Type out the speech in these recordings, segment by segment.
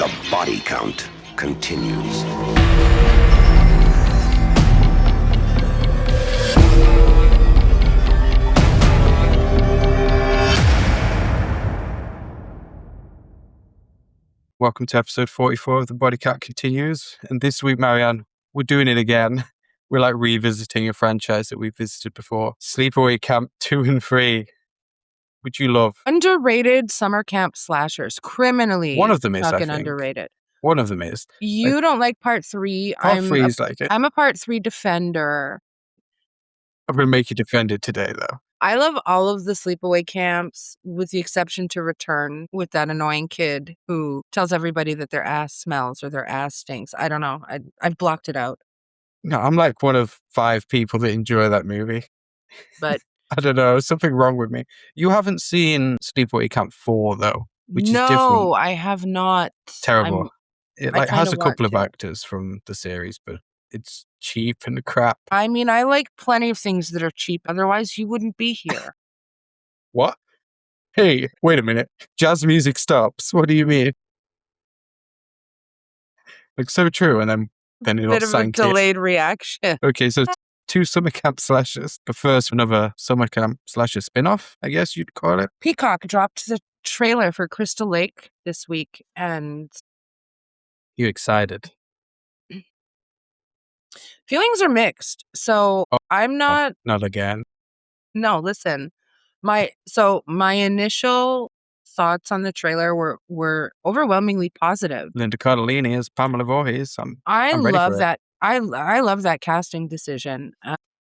The body count continues. Welcome to episode 44 of The Body Count Continues. And this week, Marianne, we're doing it again. We're like revisiting a franchise that we've visited before. Sleepaway Camp 2 and 3, which you love. Underrated summer camp slashers. Criminally One of them is, I fucking think. underrated. One of them is. You don't like part 3. Part 3 is like it. I'm a part 3 defender. I'm going to make you defend it today, though. I love all of the sleepaway camps, with the exception to Return, with that annoying kid who tells everybody that their ass smells or their ass stinks. I don't know. I've blocked it out. No, I'm like one of 5 people that enjoy that movie. But I don't know, something wrong with me. You haven't seen Sleepaway Camp 4, though, which is different. No, I have not. Terrible. It I has a kinda couple of want to. actors from the series, but it's cheap and crap. I mean, I like plenty of things that are cheap. Otherwise, you wouldn't be here. What? Hey, wait a minute. Jazz music stops. What do you mean? Like, so true. And then it all Bit of a sank in. delayed reaction. Okay, so 2 summer camp slashers. But first, another summer camp slasher spin-off, I guess you'd call it. Peacock dropped the trailer for Crystal Lake this week, and You excited? feelings are mixed. So I'm not. Not again. No, listen. My initial thoughts on the trailer were overwhelmingly positive. Linda Cardellini as Pamela Voorhees. I I'm ready love for it. that. I love that casting decision.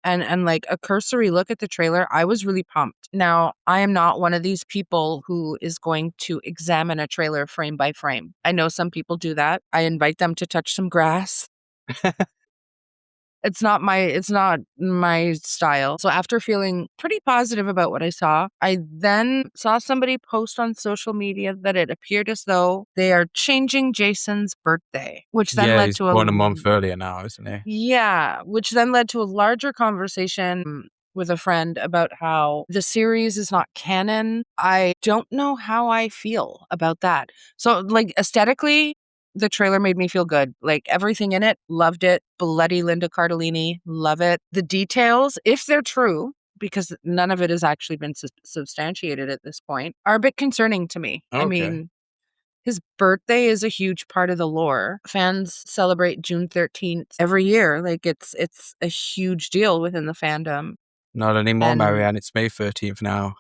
And like a cursory look at the trailer, I was really pumped. Now, I am not one of these people who is going to examine a trailer frame by frame. I know some people do that. I invite them to touch some grass. It's not my style. So after feeling pretty positive about what I saw, I then saw somebody post on social media that it appeared as though they are changing Jason's birthday, which then led he's to born a month earlier now, isn't he? Yeah, which then led to a larger conversation with a friend about how the series is not canon. I don't know how I feel about that. So, like, aesthetically, the trailer made me feel good. Like, everything in it, loved it. Bloody Linda Cardellini, love it. The details, if they're true, because none of it has actually been substantiated at this point, are a bit concerning to me. Okay. I mean, his birthday is a huge part of the lore. Fans celebrate June 13th every year. Like, it's a huge deal within the fandom. Not anymore, And Marianne. It's May 13th now.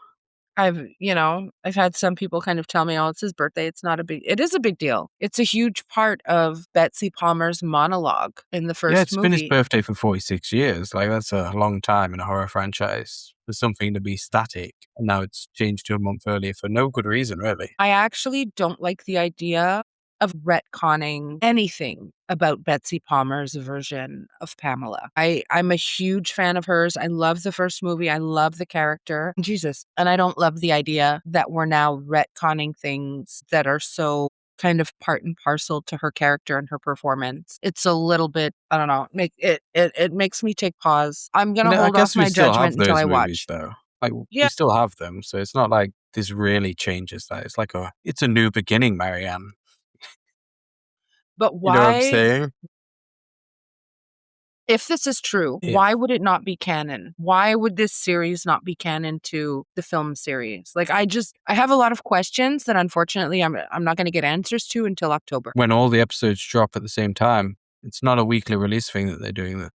I've had some people kind of tell me, oh, it's his birthday. It is a big deal. It's a huge part of Betsy Palmer's monologue in the first movie. Yeah, it's been his birthday for 46 years. Like, that's a long time in a horror franchise for something to be static. And now it's changed to a month earlier for no good reason, really. I actually don't like the idea of retconning anything about Betsy Palmer's version of Pamela. I'm a huge fan of hers. I love the first movie. I love the character. Jesus. And I don't love the idea that we're now retconning things that are so kind of part and parcel to her character and her performance. It's a little bit, I don't know, it makes me take pause. I'm going to hold off my judgment until I watch. Though. Like, Yeah. we still have them, so it's not like this really changes that. It's like it's a new beginning, Marianne. But why? You know what I'm saying? If this is true, why would it not be canon? Why would this series not be canon to the film series? Like, I have a lot of questions that unfortunately I'm not going to get answers to until October. When all the episodes drop at the same time, it's not a weekly release thing that they're doing.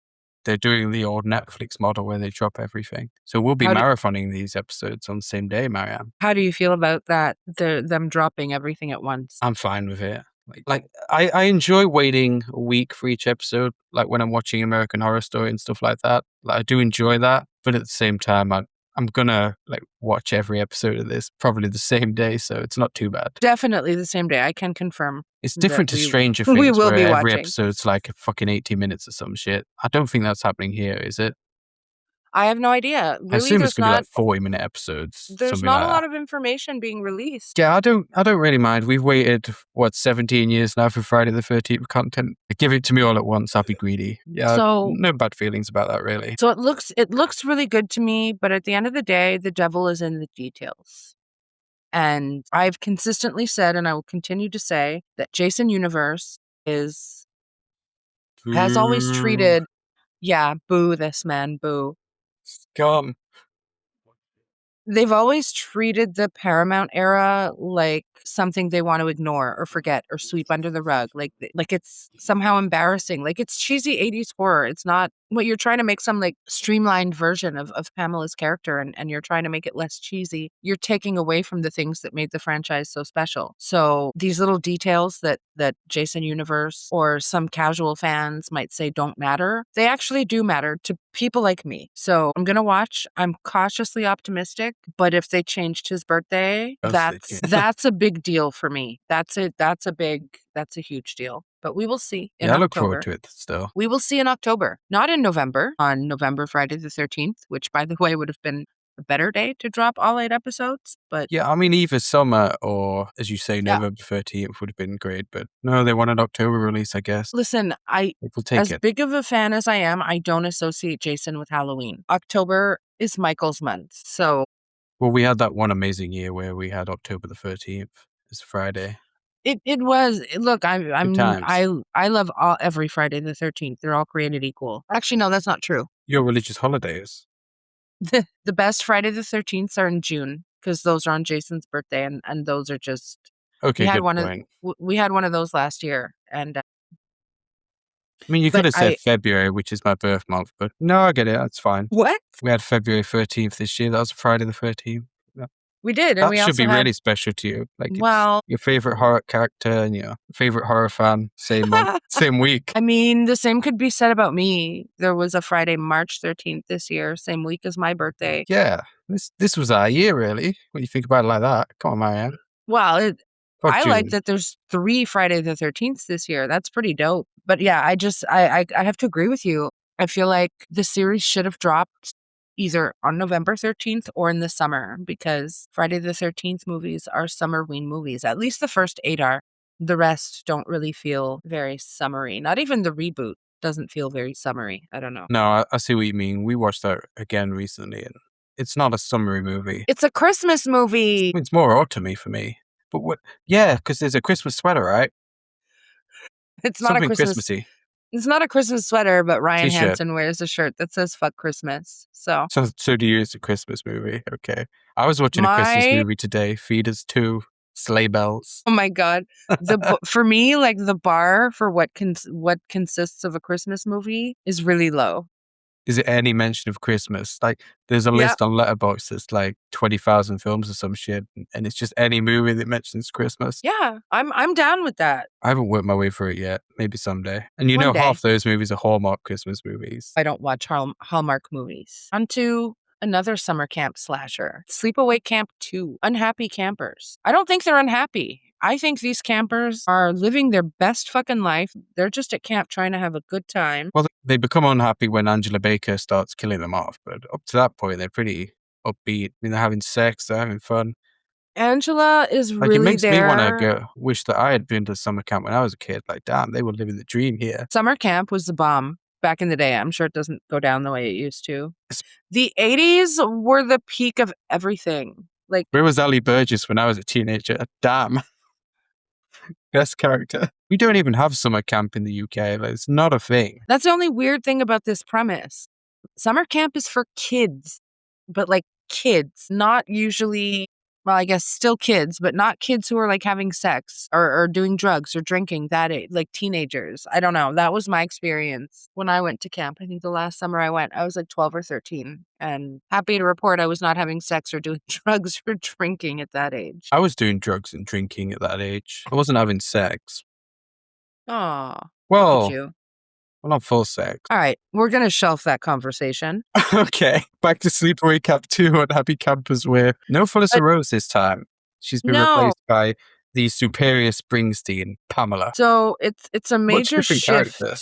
They're doing the old Netflix model where they drop everything. So we'll be marathoning these episodes on the same day, Marianne. How do you feel about that? Them dropping everything at once? I'm fine with it. Like I enjoy waiting a week for each episode, like when I'm watching American Horror Story and stuff like that. Like, I do enjoy that, but at the same time, I'm gonna like watch every episode of this probably the same day, so it's not too bad. Definitely the same day. I can confirm. It's different to Stranger Things, we will where be every watching. episode's like fucking 80 minutes or some shit. I don't think that's happening here, is it? I have no idea. Really, I assume it's gonna be like 40-minute episodes. There's not a lot of information being released. Yeah, I don't really mind. We've waited 17 years now for Friday the 13th content. Give it to me all at once. I'll be greedy. Yeah, So no bad feelings about that, really. So it looks really good to me, but at the end of the day, the devil is in the details. And I've consistently said, and I will continue to say, that Jason Universe has always treated, boo this man, boo. Scum. They've always treated the Paramount era like something they want to ignore or forget or sweep under the rug. Like it's somehow embarrassing. Like it's cheesy 80s horror. It's not what you're trying to make some like streamlined version of Pamela's character and you're trying to make it less cheesy. You're taking away from the things that made the franchise so special. So these little details that Jason Universe or some casual fans might say don't matter, they actually do matter to people like me. So I'm going to watch. I'm cautiously optimistic, but if they changed his birthday, that's a big deal for me. That's a huge deal. But we will see in I October. look forward to it still. We will see in October, not in November, on November Friday the 13th, which by the way would have been a better day to drop all 8 episodes. But yeah, I mean, either summer or, as you say, November 13th would have been great. But no, they want an October release, I guess. Listen, We'll take as it. big of a fan as I am, I don't associate Jason with Halloween. October is Michael's month, so. Well, we had that one amazing year where we had October the 13th as Friday. It was. Look, I love every Friday the 13th. They're all created equal. Actually, no, that's not true. Your religious holidays. The best Friday the 13th are in June because those are on Jason's birthday, and those are just. Okay, we had good one point. we had one of those last year, and. I mean, you could have said February, which is my birth month, but no, I get it. That's fine. What? We had February 13th this year. That was Friday the 13th. Yeah. We did, and that we should also be had, really special to you. Like, well, your favorite horror character and your favorite horror fan, same month, same week. I mean, the same could be said about me. There was a Friday, March 13th this year, same week as my birthday. Yeah, this was our year, really. When you think about it like that, come on, Marianne. Well, I June. like that there's 3 Friday the 13th this year. That's pretty dope. But yeah, I have to agree with you. I feel like the series should have dropped either on November 13th or in the summer because Friday the 13th movies are summerween movies. At least the first 8 are. The rest don't really feel very summery. Not even the reboot doesn't feel very summery. I don't know. No, I see what you mean. We watched that again recently, and it's not a summery movie. It's a Christmas movie. It's more autumny for me. But what? Yeah, because there's a Christmas sweater, right? It's not something a Christmas. Christmassy. It's not a Christmas sweater, but Ryan T-shirt. Hansen wears a shirt that says "Fuck Christmas." So do you? It's a Christmas movie. Okay, I was watching a Christmas movie today. Feeders 2, Sleigh Bells. Oh my god! For me, like the bar for what consists of a Christmas movie is really low. Is it any mention of Christmas? Like, there's a list on Letterboxd that's like 20,000 films or some shit, and it's just any movie that mentions Christmas. Yeah, I'm down with that. I haven't worked my way through it yet. Maybe someday. And you know, half those movies are Hallmark Christmas movies. I don't watch Hallmark movies. On to another summer camp slasher, Sleepaway Camp 2, Unhappy Campers. I don't think they're unhappy. I think these campers are living their best fucking life. They're just at camp trying to have a good time. Well, they become unhappy when Angela Baker starts killing them off, but up to that point, they're pretty upbeat. I mean, they're having sex, they're having fun. Angela is like, really it makes there. me want to wish that I had been to summer camp when I was a kid. Like, damn, they were living the dream here. Summer camp was the bomb back in the day. I'm sure it doesn't go down the way it used to. The 80s were the peak of everything. Like, where was Ali Burgess when I was a teenager? Damn. Best character. We don't even have summer camp in the UK. Like, it's not a thing. That's the only weird thing about this premise. Summer camp is for kids, but like kids, not usually, well, I guess still kids, but not kids who are like having sex or doing drugs or drinking that age, like teenagers. I don't know. That was my experience when I went to camp. I think the last summer I went, I was like 12 or 13 and happy to report I was not having sex or doing drugs or drinking at that age. I was doing drugs and drinking at that age. I wasn't having sex. Oh, well, look at you. Well, not full sex. All right, we're going to shelf that conversation. Okay, back to Sleepaway Camp 2 and Happy Campers with no Felissa Rose this time. She's been replaced by the superior Springsteen, Pamela. So it's a major shift character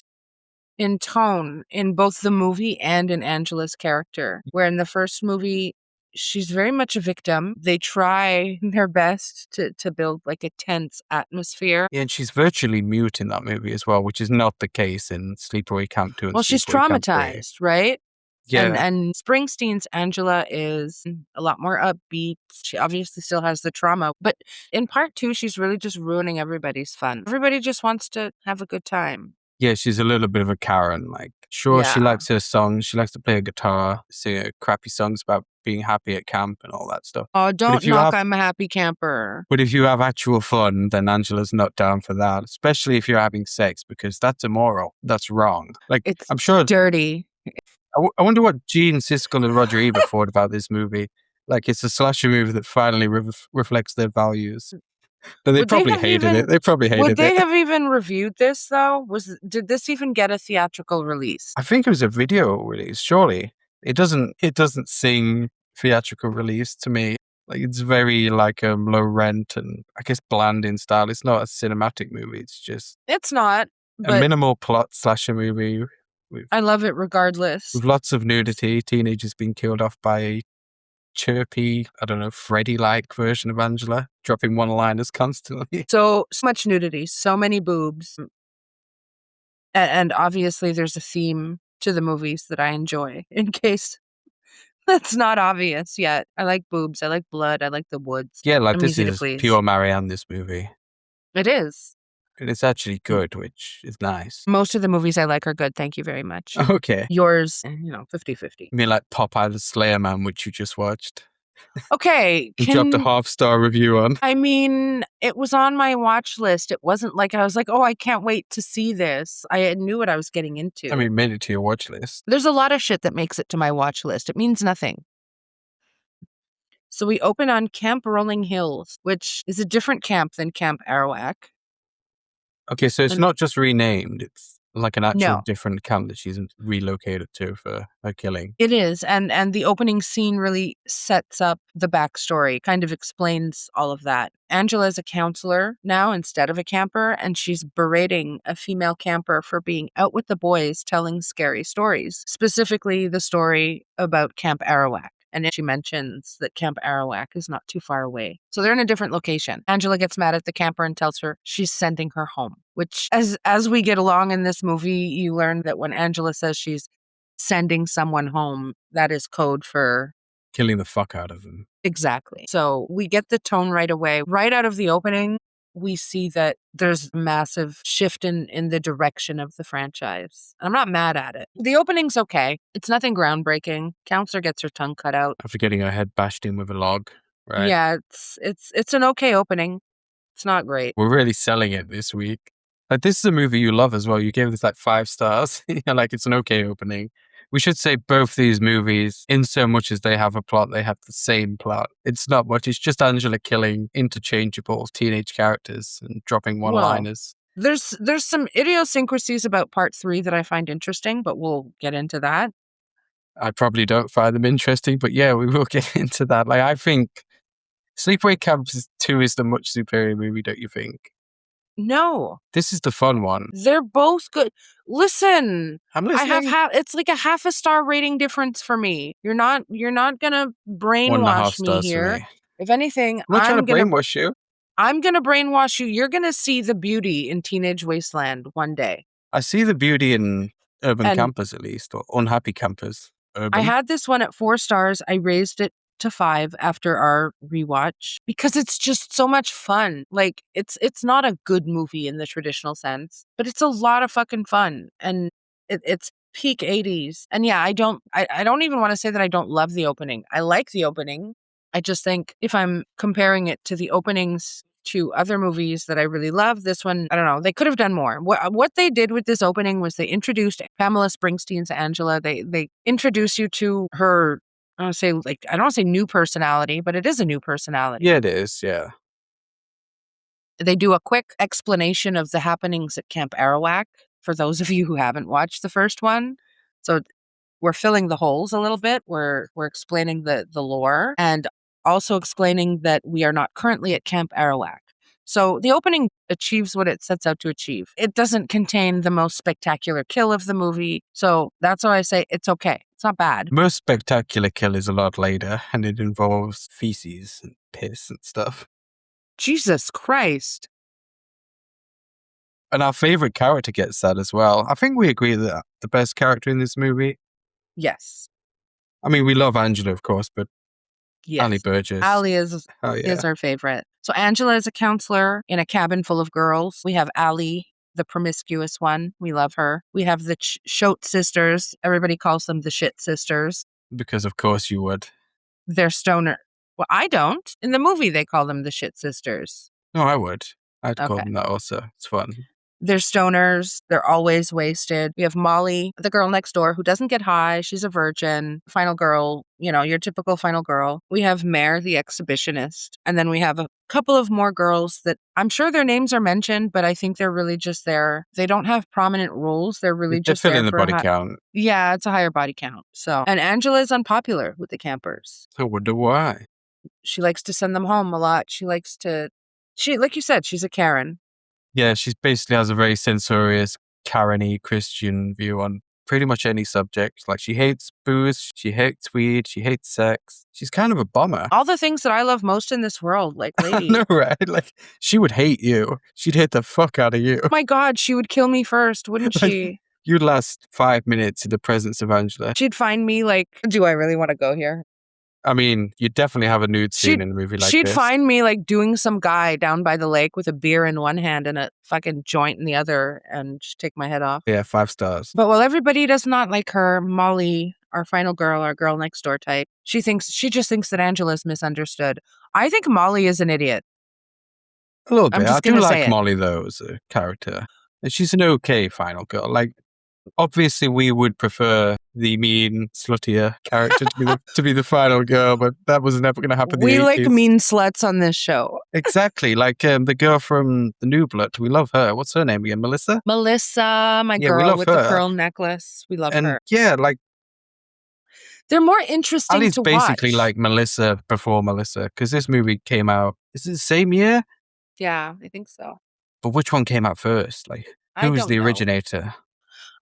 in tone in both the movie and in Angela's character, where in the first movie, she's very much a victim. They try their best to build like a tense atmosphere. Yeah, and she's virtually mute in that movie as well, which is not the case in Sleepaway Camp 2 and well, she's traumatized, right? Yeah. And Springsteen's Angela is a lot more upbeat. She obviously still has the trauma, but in part 2, she's really just ruining everybody's fun. Everybody just wants to have a good time. Yeah, she's a little bit of a Karen. Like, sure, she Yeah. likes her songs. She likes to play a guitar, sing crappy songs about being happy at camp and all that stuff. Oh, don't if you knock have- I'm a happy camper. But if you have actual fun, then Angela's not down for that, especially if you're having sex, because that's immoral. That's wrong. Like, It's I'm sure. dirty. I wonder what Gene Siskel and Roger Ebert thought about this movie. Like, it's a slasher movie that finally reflects their values. But they Would they probably have hated even- it. They probably hated Would they it. have even reviewed this though? Did this even get a theatrical release? I think it was a video release, surely. It doesn't sing theatrical release to me. Like, it's very like low rent and I guess bland in style. It's not a cinematic movie. It's just It's not, a but minimal plot slasher movie I love it regardless. with lots of nudity, teenagers being killed off by a chirpy, I don't know, Freddy-like version of Angela, dropping one-liners constantly. So much nudity, so many boobs. And obviously there's a theme to the movies that I enjoy, in case that's not obvious yet. I like boobs, I like blood, I like the woods. Yeah, like I'm this easy to is please. pure Marianne, this movie. It is. And it's actually good, which is nice. Most of the movies I like are good, thank you very much. Okay. Yours, 50-50. I mean, like Popeye the Slayer Man, which you just watched. Okay, You dropped a half-star review on. I mean, it was on my watch list. It wasn't like I was like, oh, I can't wait to see this. I knew what I was getting into. I mean, made it to your watch list. There's a lot of shit that makes it to my watch list. It means nothing. So we open on Camp Rolling Hills, which is a different camp than Camp Arawak. Okay, so it's And- not just renamed. It's like an actual No. different camp that she's relocated to for her killing. It is, and the opening scene really sets up the backstory, kind of explains all of that. Angela is a counselor now instead of a camper, and she's berating a female camper for being out with the boys telling scary stories, specifically the story about Camp Arawak. And she mentions that Camp Arawak is not too far away. So they're in a different location. Angela gets mad at the camper and tells her she's sending her home, which as we get along in this movie, you learn that when Angela says she's sending someone home, that is code for Killing the fuck out of them. exactly. So we get the tone right away. Right out of the opening, we see that there's a massive shift in the direction of the franchise. I'm not mad at it. The opening's okay. It's nothing groundbreaking. Counselor gets her tongue cut out. After getting her head bashed in with a log, right? Yeah, it's an okay opening. It's not great. We're really selling it this week. Like, this is a movie you love as well. You gave this like 5 stars. You're like, it's an okay opening. We should say both these movies, in so much as they have a plot, they have the same plot. It's not much. It's just Angela killing interchangeable teenage characters and dropping one-liners. There's some idiosyncrasies about part 3 that I find interesting, but we'll get into that. I probably don't find them interesting, but yeah, we will get into that. Like, I think Sleepaway Camp 2 is the much superior movie, don't you think? No, This is the fun one. they're both good. Listen, I'm I listening. have it's like a half a star rating difference for me. You're not gonna 1.5 brainwash me stars for here. me. If anything, I'm not trying to gonna brainwash you. I'm gonna brainwash you. You're gonna see the beauty in Teenage Wasteland one day. I see the beauty in urban And- campers, at least, or unhappy campers. Urban. I had this one at 4 stars. I raised it to 5 after our rewatch because it's just so much fun. Like it's not a good movie in the traditional sense, but it's a lot of fucking fun, and it's peak 80s. And yeah, I don't even want to say that I don't love the opening. I like the opening. I just think if I'm comparing it to the openings to other movies that I really love, this one, I don't know, they could have done more. What they did with this opening was they introduced Pamela Springsteen's Angela. They introduce you to her, I don't want to say new personality, but it is a new personality. Yeah, it is. Yeah. They do a quick explanation of the happenings at Camp Arawak for those of you who haven't watched the first one. So we're filling the holes a little bit. We're explaining the lore and also explaining that we are not currently at Camp Arawak. So the opening achieves what it sets out to achieve. It doesn't contain the most spectacular kill of the movie. So that's why I say it's okay. It's not bad. Most spectacular kill is a lot later, and it involves feces and piss and stuff. Jesus Christ. And our favorite character gets that as well. I think we agree that the best character in this movie Yes. I mean, we love Angela, of course, but Ali Yes. Burgess. Ali is Oh, yeah. our favorite. So Angela is a counselor in a cabin full of girls. We have Ali, the promiscuous one. We love her. We have the Shote sisters. Everybody calls them the shit sisters. Because, of course, you would. They're stoner. Well, I don't. In the movie, they call them the shit sisters. No, I would. I'd call Okay. them that also. It's fun. They're stoners. They're always wasted. We have Molly, the girl next door, who doesn't get high. She's a virgin. Final girl, your typical final girl. We have Mare, the exhibitionist. And then we have a couple of more girls that I'm sure their names are mentioned, but I think they're really just there. They don't have prominent roles. They're really They're just there filling the for body count. Yeah, it's a higher body count. So, and Angela is unpopular with the campers. I wonder why. She likes to send them home a lot. Like you said, she's a Karen. Yeah, she basically has a very censorious, Karen-y Christian view on pretty much any subject. Like, she hates booze, she hates weed, she hates sex. She's kind of a bummer. All the things that I love most in this world, like lady. No, right? Like, she would hate you. She'd hate the fuck out of you. Oh my God, she would kill me first, wouldn't Like, she? You'd last 5 minutes in the presence of Angela. She'd find me like, do I really want to go here? I mean, you'd definitely have a nude scene in a movie like this. She'd find me like doing some guy down by the lake with a beer in one hand and a fucking joint in the other and just take my head off. Yeah, 5 stars. But while everybody does not like her, Molly, our final girl, our girl next door type, she just thinks that Angela's misunderstood. I think Molly is an idiot. A little bit. I do like it. Molly, though, as a character. And she's an okay final girl. Like, obviously, we would prefer the mean, sluttier character to be the final girl, but that was never going to happen in the 80s. We like mean sluts on this show. Exactly. Like the girl from The New Blood. We love her. What's her name again? Melissa? Melissa, my Yeah, we girl love with her. the pearl necklace. We love her. Yeah, like, They're more interesting Ali's to basically watch. like Melissa before Melissa, because this movie came out, is it the same year? Yeah, I think so. But which one came out first? Like, who was the originator?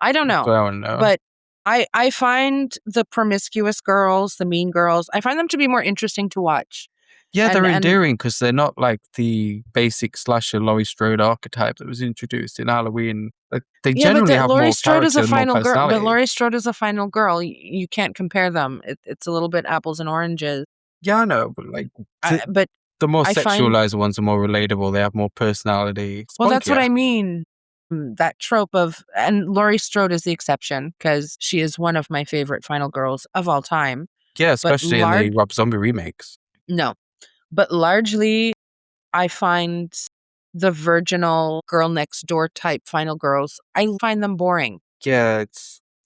I don't know. I don't know. But I find the promiscuous girls, the mean girls, I find them to be more interesting to watch. Yeah, they're endearing because they're not like the basic slasher Laurie Strode archetype that was introduced in Halloween. Like, they generally have Laurie more Strode is character a and more final girl. personality. But Laurie Strode is a final girl. You can't compare them. It's a little bit apples and oranges. Yeah, I know, but like, but the more sexualized ones are more relatable. They have more personality. Well, that's what I mean. That trope of, and Laurie Strode is the exception because she is one of my favorite final girls of all time. Yeah, especially in the Rob Zombie remakes. No, but largely I find the virginal girl next door type final girls, I find them boring. Yeah,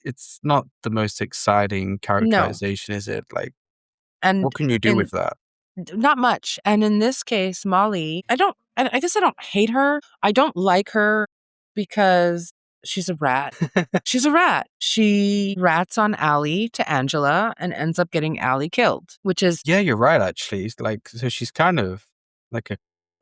it's not the most exciting characterization, is it? Like, and what can you do with that? Not much. And in this case, Molly, I guess I don't hate her. I don't like her because she's a rat. She's a rat. She rats on Ali to Angela and ends up getting Ali killed, which is... Yeah, you're right, actually. Like, so she's kind of like a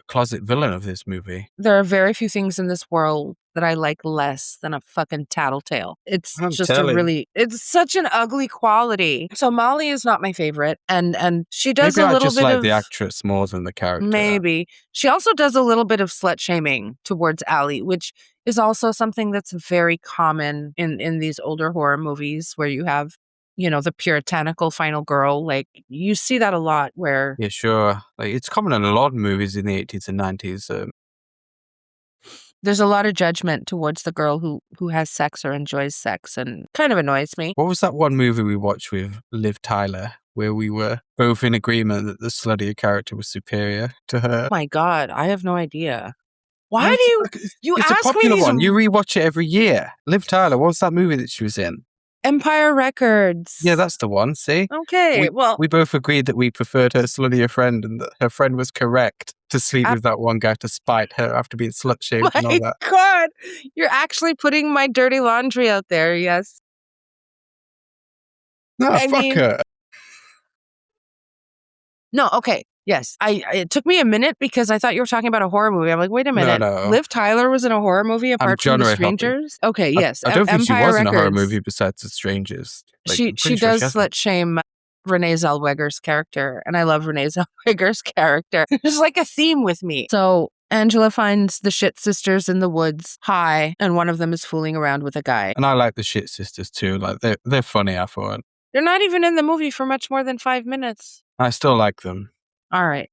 closet villain of this movie. There are very few things in this world that I like less than a fucking tattletale. It's such an ugly quality. So Molly is not my favorite, and she does maybe I just like the actress more than the character. Maybe. She also does a little bit of slut shaming towards Ali, which is also something that's very common in these older horror movies where you have, the puritanical final girl. Like, you see that a lot where... Yeah, sure. Like, it's common in a lot of movies in the 80s and 90s. There's a lot of judgment towards the girl who has sex or enjoys sex, and kind of annoys me. What was that one movie we watched with Liv Tyler where we were both in agreement that the sluttier character was superior to her? Oh my God, I have no idea. Why do you It's ask a popular me one. You rewatch it every year. Liv Tyler, what was that movie that she was in? Empire Records. Yeah, that's the one. See? Okay, we both agreed that we preferred her sluttier friend and that her friend was correct to sleep with that one guy to spite her after being slut-shamed and all that. My God, you're actually putting my dirty laundry out there, yes. No, fuck her. No, okay. Yes. It took me a minute because I thought you were talking about a horror movie. I'm like, wait a minute. No. Liv Tyler was in a horror movie apart from The Strangers? Okay, yes. I don't think she Empire was in a horror Records. movie besides The Strangers. Like, She does slut shame Renee Zellweger's character, and I love Renee Zellweger's character. There's like a theme with me. So Angela finds the shit sisters in the woods high, and one of them is fooling around with a guy. And I like the shit sisters too. Like, they're funny, I thought. They're not even in the movie for much more than 5 minutes. I still like them. All right.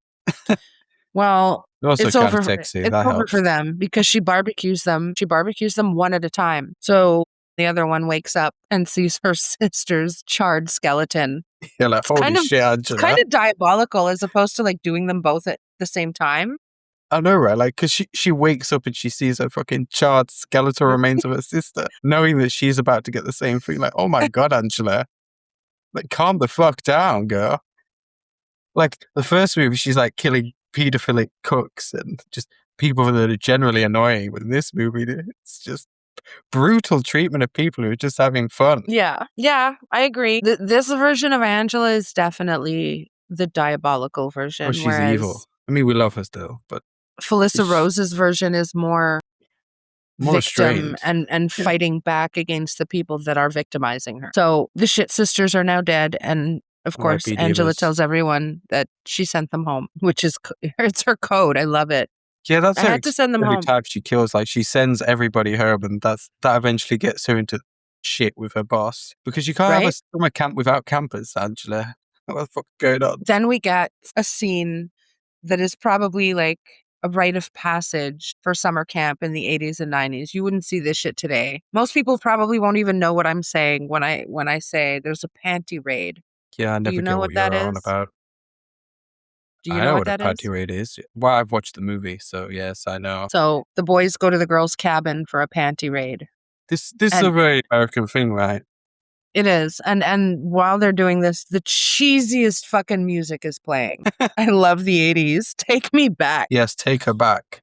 Well, They're also it's kind over. of sexy. It's That over helps. for them because she barbecues them. She barbecues them one at a time. So the other one wakes up and sees her sister's charred skeleton. You're like, holy shit, It's kind Angela. of diabolical as opposed to like doing them both at the same time. I know, right? Like, because she wakes up and she sees her fucking charred skeletal remains of her sister, knowing that she's about to get the same thing. Like, oh my God, Angela. Like, calm the fuck down, girl. Like, the first movie, she's like killing pedophilic cooks and just people that are generally annoying. But in this movie, it's just brutal treatment of people who are just having fun. Yeah, I agree. This version of Angela is definitely the diabolical version. Oh, she's whereas evil. I mean, we love her still, but Felissa She's- Rose's version is more victim restrained. and fighting back against the people that are victimizing her. So the shit sisters are now dead, and of course, R.I.P. Angela divas. tells everyone that she sent them home, which is it's her code. I love it. Yeah, that's I her had to send them every home. time she kills. Like, she sends everybody home, and that eventually gets her into shit with her boss. Because you can't have a Right? summer camp without campers, Angela. What the fuck is going on? Then we get a scene that is probably like a rite of passage for summer camp in the 80s and 90s. You wouldn't see this shit today. Most people probably won't even know what I'm saying when I say there's a panty raid. Yeah, I never you know get what what that you're on is? about. Do you I know know what that a is? panty raid is. Well, I've watched the movie, so yes, I know. So the boys go to the girls' cabin for a panty raid. This is and- a very American thing, right? It is. And while they're doing this, the cheesiest fucking music is playing. I love the 80s. Take me back. Yes, take her back.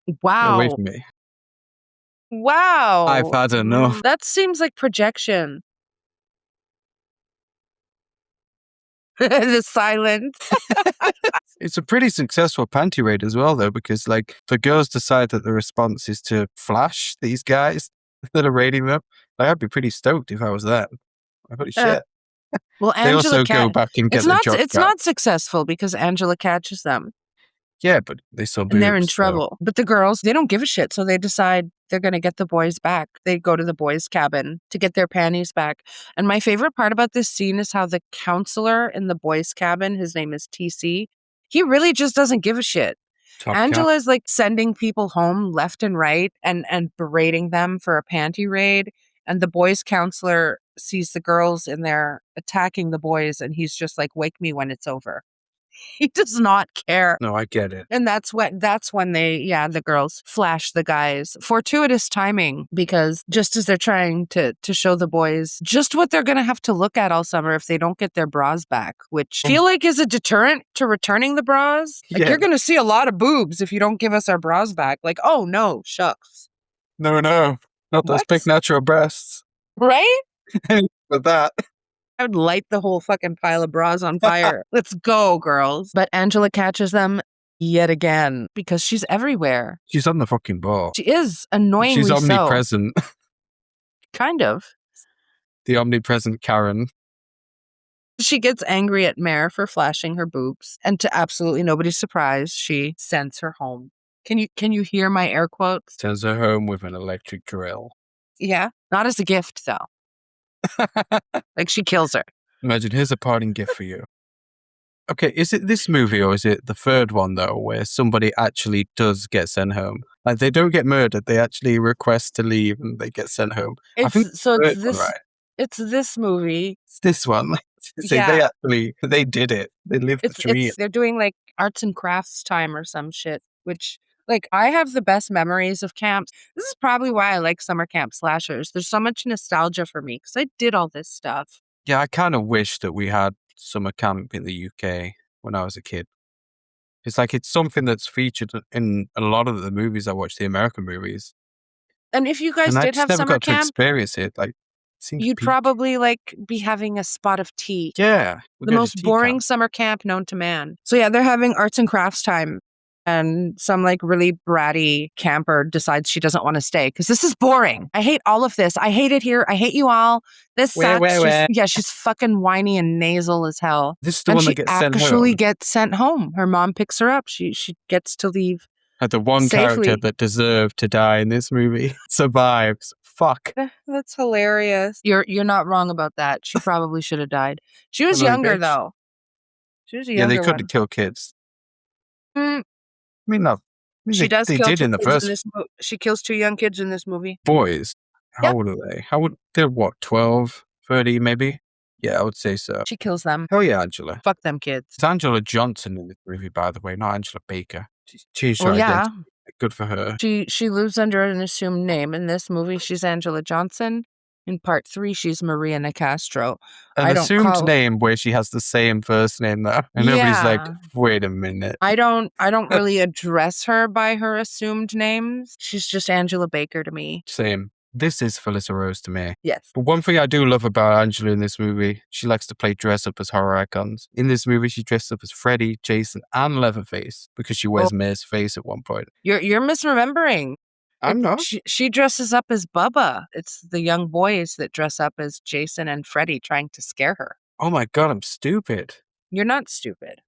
Get away Wow. from me. Wow. I've had enough. That seems like projection. The silence. It's a pretty successful panty raid as well, though, because like the girls decide that the response is to flash these guys that are raiding them. Like, I'd be pretty stoked if I was them. Holy shit. Well, They Angela also go back and get it's the not job it's done. not successful because Angela catches them Yeah, but they saw boobs. and they're in so- trouble. But the girls, they don't give a shit, so they decide they're going to get the boys back. They go to the boys' cabin to get their panties back. And my favorite part about this scene is how the counselor in the boys' cabin, his name is TC, he really just doesn't give a shit. Top cat. Angela's like sending people home left and right and berating them for a panty raid. And the boys' counselor sees the girls in there attacking the boys, and he's just like, "Wake me when it's over." He does not care. No, I get it. And that's when the girls flash the guys. Fortuitous timing, because just as they're trying to show the boys just what they're going to have to look at all summer if they don't get their bras back, which I feel like is a deterrent to returning the bras. Like, Yeah. you're going to see a lot of boobs if you don't give us our bras back. Like, oh no, shucks. No, not those What? big natural breasts. Right? With that. I would light the whole fucking pile of bras on fire. Let's go, girls. But Angela catches them yet again because she's everywhere. She's on the fucking ball. She is annoyingly She's so. omnipresent. Kind of. The omnipresent Karen. She gets angry at Mare for flashing her boobs, and to absolutely nobody's surprise, she sends her home. Can you hear my air quotes? Sends her home with an electric drill. Yeah. Not as a gift, though. Like, she kills her. Imagine, here's a parting gift for you. Okay, is it this movie or is it the third one, though, where somebody actually does get sent home? Like, they don't get murdered, they actually request to leave and they get sent home. I think It's third one, this right? it's this movie. It's this one. So Yeah. they did it. They lived the dream. They're doing like arts and crafts time or some shit, which, like, I have the best memories of camps. This is probably why I like summer camp slashers. There's so much nostalgia for me because I did all this stuff. Yeah, I kind of wish that we had summer camp in the UK when I was a kid. It's like, it's something that's featured in a lot of the movies I watch, the American movies. And if you guys And I did just have never summer got to camp, experience it. Like, it seemed you'd peak. probably like be having a spot of tea. Yeah. we The go to most tea boring camp. summer camp known to man. So yeah, they're having arts and crafts time. And some like really bratty camper decides she doesn't want to stay because this is boring. I hate all of this. I hate it here. I hate you all. This sucks. She's fucking whiny and nasal as hell. This is the And one she that gets sent actually home. gets sent home. Her mom picks her up. She gets to leave. Like, the one character safely. that deserved to die in this movie survives fuck? That's hilarious. You're not wrong about that. She probably should have died. She was Annoying younger bitch. though. She was a Yeah, they younger couldn't one. kill kids. Mm, I mean, no. I mean, she does they kill did two in the kids in first this movie. She kills 2 young kids in this movie. boys. How Yep. old are they? They're what, 12, 30 maybe? Yeah, I would say so. She kills them. Hell yeah, Angela. Fuck them kids. It's Angela Johnson in this movie, by the way, not Angela Baker. She changed her Well, yeah. identity. Good for her. She lives under an assumed name. In this movie, she's Angela Johnson. In part 3, she's Maria Nicastro. An I don't assumed call. name where she has the same first name though. And nobody's like, Yeah. wait a minute. I don't really address her by her assumed names. She's just Angela Baker to me. Same. This is Felissa Rose to me. Yes. But one thing I do love about Angela in this movie, she likes to play dress up as horror icons. In this movie, she dressed up as Freddy, Jason, and Leatherface because she wears Mare's face at one point. You're misremembering. I'm not. She dresses up as Bubba. It's the young boys that dress up as Jason and Freddy trying to scare her. Oh my god, I'm stupid. You're not stupid.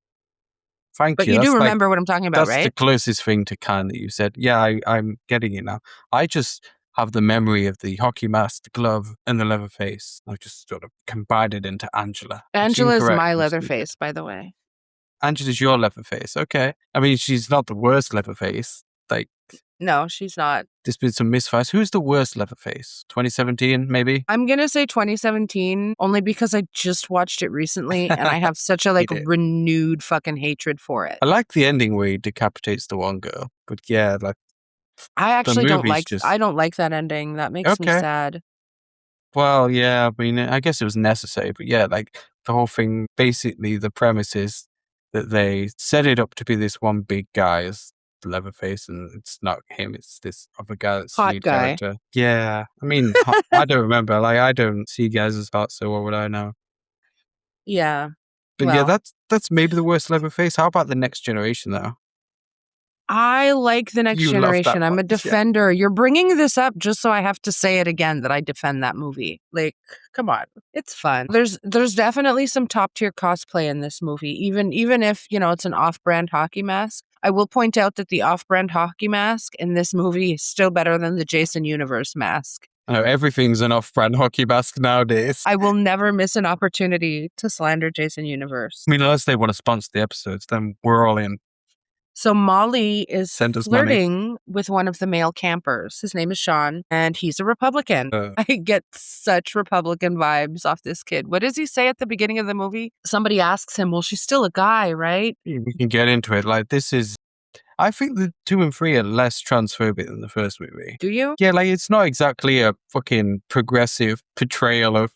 Thank But you. you That's do like- remember what I'm talking about, That's the right? closest thing to kind that you said. Yeah, I'm getting it now. I just have the memory of the hockey mask, the glove, and the leather face. I just sort of combined it into Angela. It's Angela's incorrect, my I'm leather stupid. face, by the way. Angela's your leather face. Okay. I mean, she's not the worst leather face. Like, No, she's not. there's been some misfires. Who's the worst leather face? 2017, maybe? I'm going to say 2017 only because I just watched it recently and I have such a Hate it. renewed fucking hatred for it. I like the ending where he decapitates the one girl. But yeah, like, I actually don't movie's like just- I don't like that ending. That makes me Okay. sad. well, yeah, I mean, I guess it was necessary. But yeah, like, the whole thing, basically, the premise is that they set it up to be this one big guy as the Leatherface, and it's not him, it's this other guy that's the Hot lead guy. character. Yeah, I mean, I don't remember. Like, I don't see guys as hot, so what would I know? Yeah. But yeah, Well. that's maybe the worst Leatherface. How about the next generation, though? I like the next You love that generation. I'm a much, yeah. defender. You're bringing this up just so I have to say it again that I defend that movie. Like, come on. It's fun. There's definitely some top tier cosplay in this movie. Even if, it's an off-brand hockey mask. I will point out that the off-brand hockey mask in this movie is still better than the Jason Universe mask. I know everything's an off-brand hockey mask nowadays. I will never miss an opportunity to slander Jason Universe. I mean, unless they want to sponsor the episodes, then we're all in. So Molly is Send us money. flirting with one of the male campers. His name is Sean, and he's a Republican. I get such Republican vibes off this kid. What does he say at the beginning of the movie? Somebody asks him, well, she's still a guy, right? We can get into it. Like, this is... I think the 2 and 3 are less transphobic than the first movie. Do you? Yeah, like, it's not exactly a fucking progressive portrayal of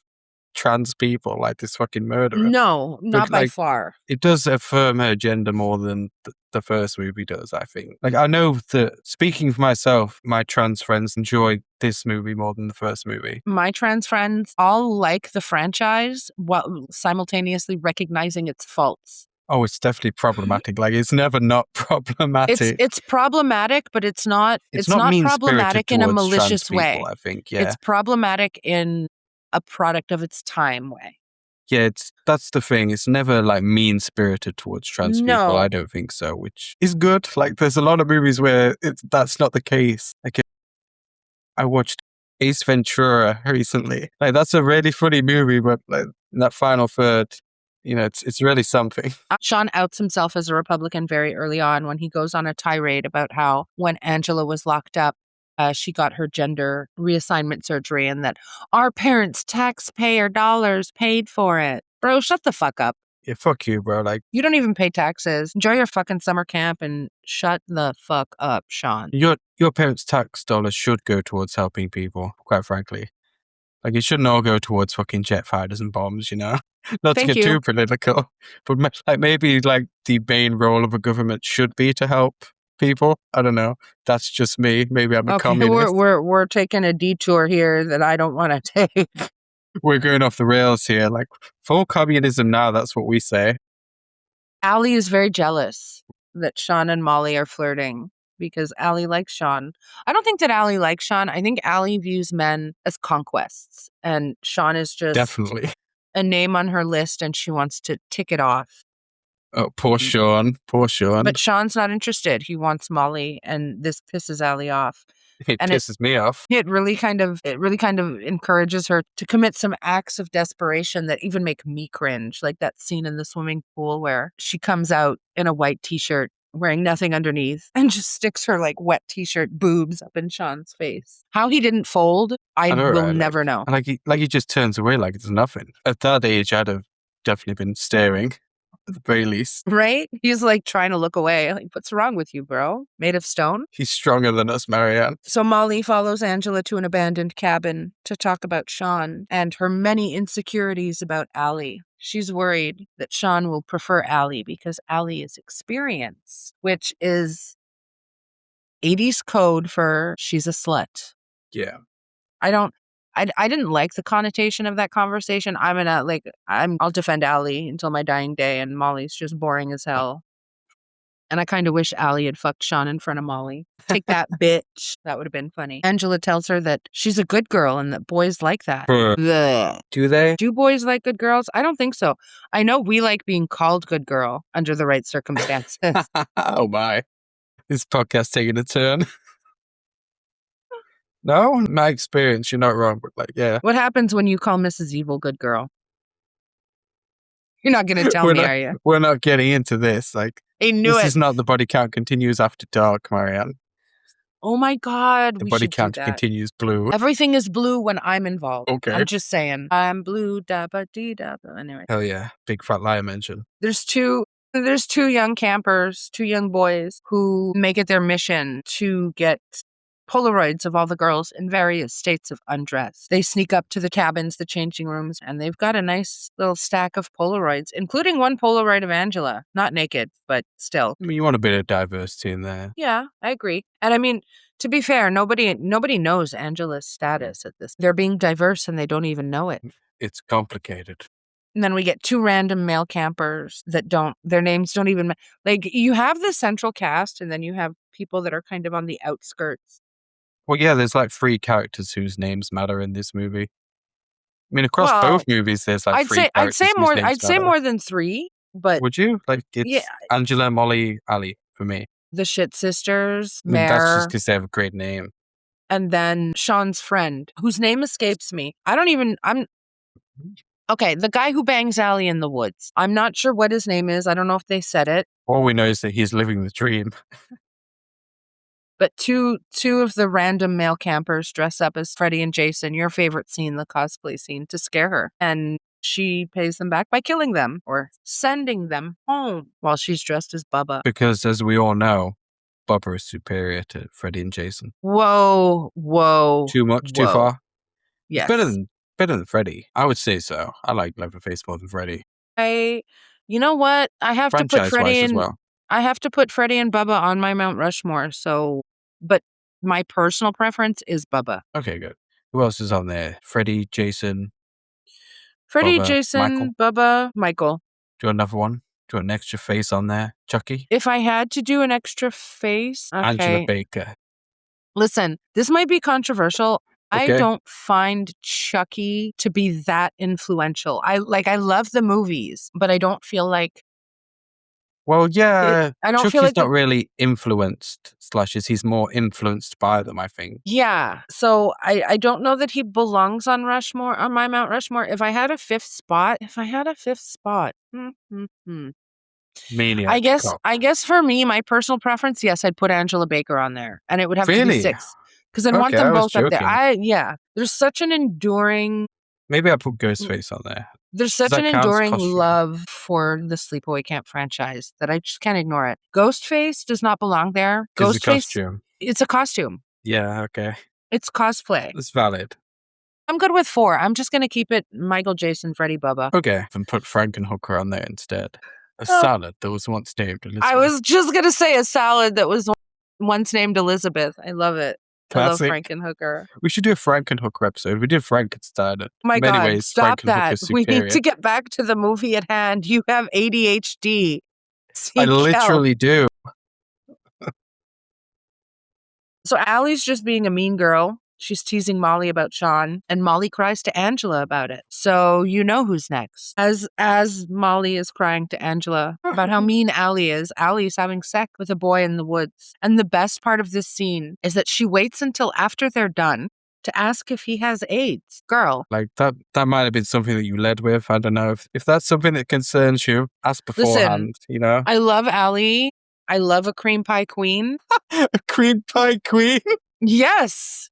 trans people, like this fucking murderer. No, not by like, far. It does affirm her gender more than the first movie does, I think. Like, I know that, speaking for myself, my trans friends enjoyed this movie more than the first movie. My trans friends all like the franchise while simultaneously recognizing its faults. Oh, it's definitely problematic. Like, it's never not problematic. It's problematic, but it's not mean-spirited problematic in a towards trans malicious people, way. I think, yeah. It's problematic in a product of its time way. Yeah, that's the thing. It's never like mean-spirited towards trans people. No. I don't think so, which is good. Like, there's a lot of movies where that's not the case. Like, I watched Ace Ventura recently. Like, that's a really funny movie, but like in that final third, it's really something. Sean outs himself as a Republican very early on when he goes on a tirade about how when Angela was locked up, she got her gender reassignment surgery and that our parents' taxpayer dollars paid for it. Bro, shut the fuck up. Yeah, fuck you, bro. Like, You don't even pay taxes. Enjoy your fucking summer camp and shut the fuck up, Sean. your parents' tax dollars should go towards helping people, quite frankly. Like, it shouldn't all go towards fucking jet fighters and bombs, Not Thank to get you. too political, but maybe like the main role of a government should be to help people. I don't know. That's just me. Maybe I'm a Okay, communist. we're taking a detour here that I don't want to take. We're going off the rails here. Like, full communism now, that's what we say. Allie is very jealous that Sean and Molly are flirting because Allie likes Sean. I don't think that Allie likes Sean. I think Allie views men as conquests, and Sean is just Definitely. a name on her list, and she wants to tick it off. Oh, poor Sean. Poor Sean. But Sean's not interested. He wants Molly, and this pisses Allie off. It And pisses me off. It really kind of encourages her to commit some acts of desperation that even make me cringe, like that scene in the swimming pool where she comes out in a white t-shirt wearing nothing underneath and just sticks her like wet t-shirt boobs up in Sean's face. How he didn't fold, I know, will right? never know. And he just turns away like it's nothing. At that age, I'd have definitely been staring at the very least. Right? He's like trying to look away. Like, what's wrong with you, bro? Made of stone? He's stronger than us, Marianne. So Molly follows Angela to an abandoned cabin to talk about Sean and her many insecurities about Allie. She's worried that Sean will prefer Allie because Allie is experienced, which is 80s code for she's a slut. Yeah. I didn't like the connotation of that conversation. I'll defend Allie until my dying day, and Molly's just boring as hell. And I kind of wish Allie had fucked Sean in front of Molly. Take that, bitch. That would have been funny. Angela tells her that she's a good girl and that boys like that. Blech. Do they? Do boys like good girls? I don't think so. I know we like being called good girl under the right circumstances. Oh my. This podcast taking a turn. No, in my experience, you're not wrong, but like, yeah. What happens when you call Mrs. Evil good girl? You're not going to tell me, are you? We're not getting into this. Like, I knew this it. is not the body count continues after dark, Marianne. Oh my God. The we body should count do that. continues blue. Everything is blue when I'm involved. Okay. I'm just saying. I'm blue, da ba dee da ba. Anyway. Hell yeah. Big fat liar mention. There's two young campers, 2 young boys who make it their mission to get Polaroids of all the girls in various states of undress. They sneak up to the cabins, the changing rooms, and they've got a nice little stack of Polaroids, including one Polaroid of Angela. Not naked, but still. I mean, you want a bit of diversity in there. Yeah, I agree. And I mean, to be fair, nobody knows Angela's status at this. They're being diverse and they don't even know it. It's complicated. And then we get 2 random male campers that their names don't even, like, you have the central cast and then you have people that are kind of on the outskirts. Well, yeah, there's like 3 characters whose names matter in this movie. I mean, across both movies, there's like 3 characters whose names I'd say matter. more than 3, but Would you? Like, it's Angela, Molly, Ali for me. The Shit Sisters, I mean, that's just Mare, because they have a great name. and then Sean's friend, whose name escapes me. Okay, the guy who bangs Allie in the woods. I'm not sure what his name is. I don't know if they said it. All we know is that he's living the dream. But two of the random male campers dress up as Freddie and Jason, your favorite scene, the cosplay scene, to scare her. And she pays them back by killing them or sending them home while she's dressed as Bubba. Because, as we all know, Bubba is superior to Freddie and Jason. Whoa. Too much, too far? Yes. It's better than Freddie. I would say so. I like Leatherface more than Freddie. You know what? I have to put Freddie as well. I have to put Freddie and Bubba on my Mount Rushmore. But my personal preference is Bubba. Okay, good. Who else is on there? Freddie, Jason. Freddie, Bubba, Jason, Michael. Bubba, Michael. Do you want another one? Do you want an extra face on there? Chucky? If I had to do an extra face, okay. Angela Baker. Listen, this might be controversial. Okay. I don't find Chucky to be that influential. I love the movies, but I don't feel like. Well, yeah, I don't Chucky's feel like not really influenced slashes. He's more influenced by them, I think. Yeah. So I don't know that he belongs on Rushmore, on my Mount Rushmore. If I had a fifth spot, Maniac. I guess for me, my personal preference, yes, I'd put Angela Baker on there, and it would have to be 6 because I want them both up there. There's such an enduring. Maybe I put Ghostface on there. There's such an enduring love for the Sleepaway Camp franchise that I just can't ignore it. Ghostface does not belong there. Ghostface, it's a costume. Yeah, okay. It's cosplay. It's valid. I'm good with 4. I'm just going to keep it Michael, Jason, Freddie, Bubba. Okay, and put Frankenhooker on there instead. A salad that was once named Elizabeth. I was just going to say a salad that was once named Elizabeth. I love it. Classic. I love Frankenhooker. We should do a Frankenhooker episode. We did Frankenstein. My God, ways, stop that. We need to get back to the movie at hand. You have ADHD. I literally do. So Allie's just being a mean girl She's teasing Molly about Sean, and Molly cries to Angela about it. So you know who's next. As Molly is crying to Angela about how mean Allie is having sex with a boy in the woods. And the best part of this scene is that she waits until after they're done to ask if he has AIDS. Girl. Like, that might have been something that you led with. I don't know. If that's something that concerns you, ask beforehand, you know? I love Allie. I love a cream pie queen. A cream pie queen? Yes.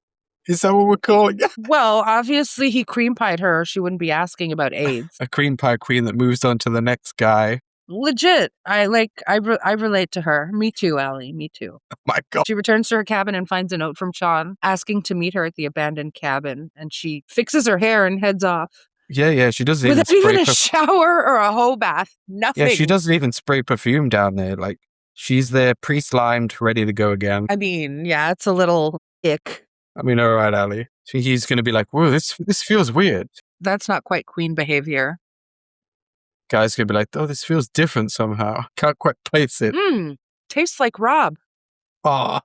Is that what we're calling it? Well, obviously he cream pied her. She wouldn't be asking about AIDS. A cream pie queen that moves on to the next guy. Legit. I relate to her. Me too, Allie. Me too. Oh my God. She returns to her cabin and finds a note from Sean asking to meet her at the abandoned cabin. And she fixes her hair and heads off. Yeah, she doesn't Without even even a shower or a hoe bath. Nothing. Yeah, she doesn't even spray perfume down there. Like, she's there pre-slimed, ready to go again. I mean, yeah, it's a little ick. I mean, all right, Allie. So he's going to be like, whoa, this feels weird. That's not quite queen behavior. Guy's going to be like, oh, this feels different somehow. Can't quite place it. Tastes like Rob. Aw.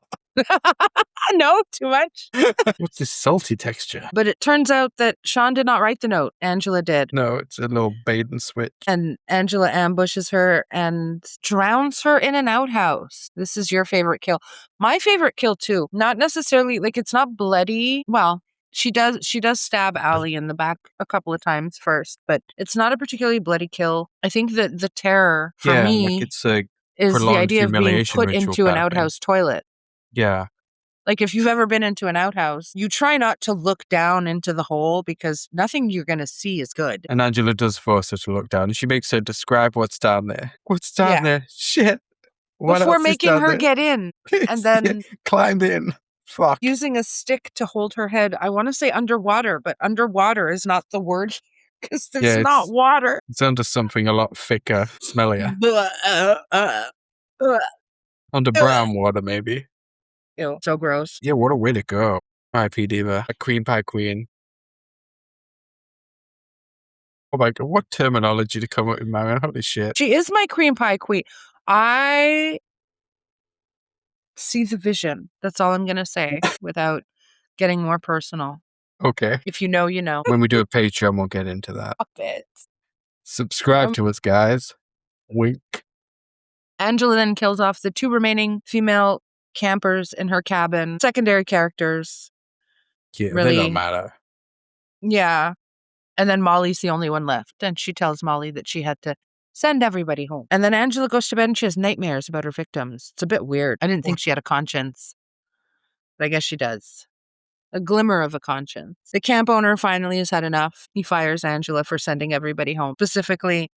No, too much. What's this salty texture? But it turns out that Sean did not write the note. Angela did. No, it's a little bait and switch. And Angela ambushes her and drowns her in an outhouse. This is your favorite kill. My favorite kill, too. Not necessarily, like, it's not bloody. Well, she does stab Allie in the back a couple of times first, but it's not a particularly bloody kill. I think that the terror for me like it's a is the idea of being humiliation put ritual into an kind of thing. outhouse toilet. Yeah. Like, if you've ever been into an outhouse, you try not to look down into the hole because nothing you're going to see is good. And Angela does force her to look down. And she makes her describe what's down there. What's down there? Shit. What Before else is making down her there? get in. And then climb in. Fuck. using a stick to hold her head. I want to say underwater, but underwater is not the word because there's not water. It's under something a lot thicker, smellier. Under brown water, maybe. Ew, so gross. Yeah, what a way to go. R.I.P. Diva. A cream pie queen. Oh my God, what terminology to come up with, man. Holy shit. She is my cream pie queen. I see the vision. That's all I'm going to say without getting more personal. Okay. If you know, you know. When we do a Patreon, we'll get into that. Stop it. Subscribe to us, guys. Wink. Angela then kills off the 2 remaining female campers in her cabin. Secondary characters. Yeah, really, they don't matter. Yeah. And then Molly's the only one left. And she tells Molly that she had to send everybody home. And then Angela goes to bed and she has nightmares about her victims. It's a bit weird. I didn't think she had a conscience. But I guess she does. A glimmer of a conscience. The camp owner finally has had enough. He fires Angela for sending everybody home. Specifically,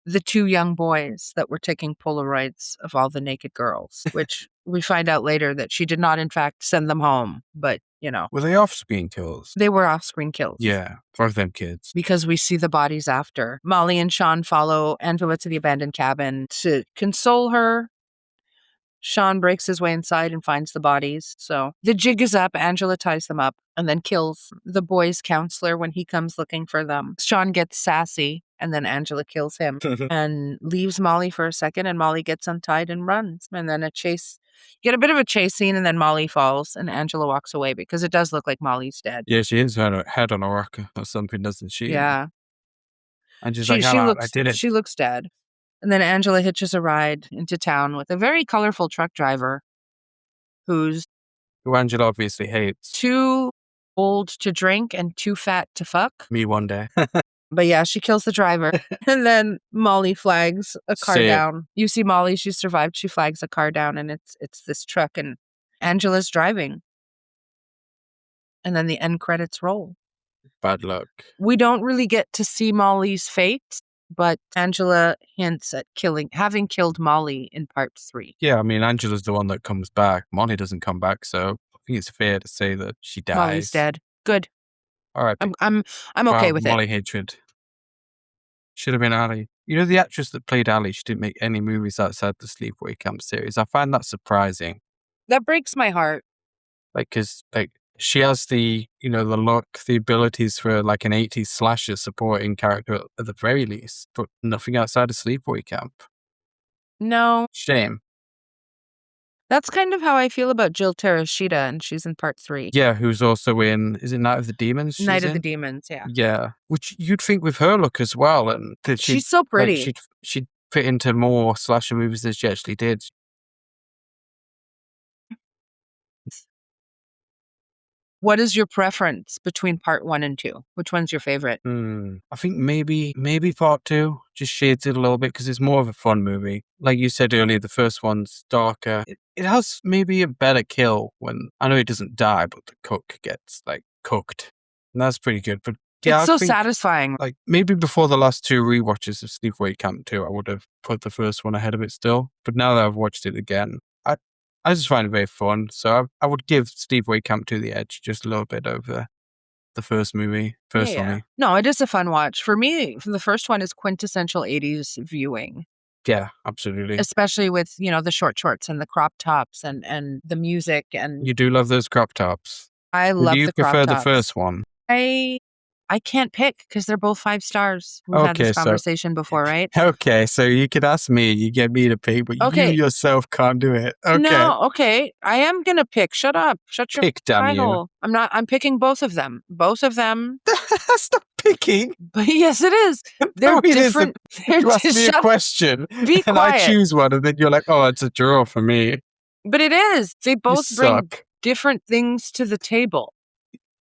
the 2 young boys that were taking Polaroids of all the naked girls, which we find out later that she did not, in fact, send them home. But, you know. Were they off-screen kills? They were off-screen kills. Yeah, for them kids. Because we see the bodies after. Molly and Sean follow Angela to the abandoned cabin to console her. Sean breaks his way inside and finds the bodies. So the jig is up. Angela ties them up and then kills the boys' counselor when he comes looking for them. Sean gets sassy and then Angela kills him and leaves Molly for a second, and Molly gets untied and runs. And then you get a bit of a chase scene, and then Molly falls and Angela walks away because it does look like Molly's dead. Yeah, she has her head on a rock or something, doesn't she? Yeah. And she's like, I did it. She looks dead. And then Angela hitches a ride into town with a very colorful truck driver who Angela obviously hates. Too old to drink and too fat to fuck. Me one day. But yeah, she kills the driver. And then Molly flags a car down. You see Molly, she survived. She flags a car down and it's this truck and Angela's driving. And then the end credits roll. Bad luck. We don't really get to see Molly's fate, but Angela hints at having killed Molly in part 3. Yeah, I mean, Angela's the one that comes back. Molly doesn't come back, so I think it's fair to say that she dies. Molly's dead. Good. All right. I'm okay with Molly hatred. Should have been Ali. You know, the actress that played Ali, she didn't make any movies outside the Sleepaway Camp series. I find that surprising. That breaks my heart. Because she has the look, the abilities for like an 80s slasher supporting character at the very least, but nothing outside of Sleepaway Camp. No. Shame. That's kind of how I feel about Jill Tereshita, and she's in part 3. Yeah, who's also in, is it Night of the Demons she's Night of the in? Demons, yeah. Yeah, which you'd think with her look as well, and that She's so pretty. like, she'd fit into more slasher movies than she actually did. What is your preference between part 1 and 2? Which one's your favorite? I think maybe part 2 just shades it a little bit because it's more of a fun movie. Like you said earlier, the first one's darker. It has maybe a better kill when, I know he doesn't die, but the cook gets like cooked, and that's pretty good. But yeah, It's so I think, satisfying. like maybe before the last 2 rewatches of Sleepaway Camp 2, I would have put the first one ahead of it still. But now that I've watched it again, I just find it very fun. So I would give Sleepaway Camp 2 the edge just a little bit over the first movie, personally. Yeah. No, it is a fun watch. For me, the first one is quintessential 80s viewing, Yeah, absolutely. especially with, the short shorts and the crop tops and the music. And You do love those crop tops. I Or love do you the crop prefer the tops. first one? I can't pick because they're both 5 stars. We've had Okay, this so conversation before, right? okay, so you could ask me, you get me to pick, but you Okay. yourself can't do it. Okay. No, okay. I am gonna pick. Shut up. Shut your Pick, damn pie you. hole. I'm picking both of them. Both of them. That's not picking. But yes, it is. They're No, it different. They're You ask me a shut- question, Be and I quiet. choose one, and then you're like, oh, it's a draw for me. But it is. They You both bring suck. different things to the table.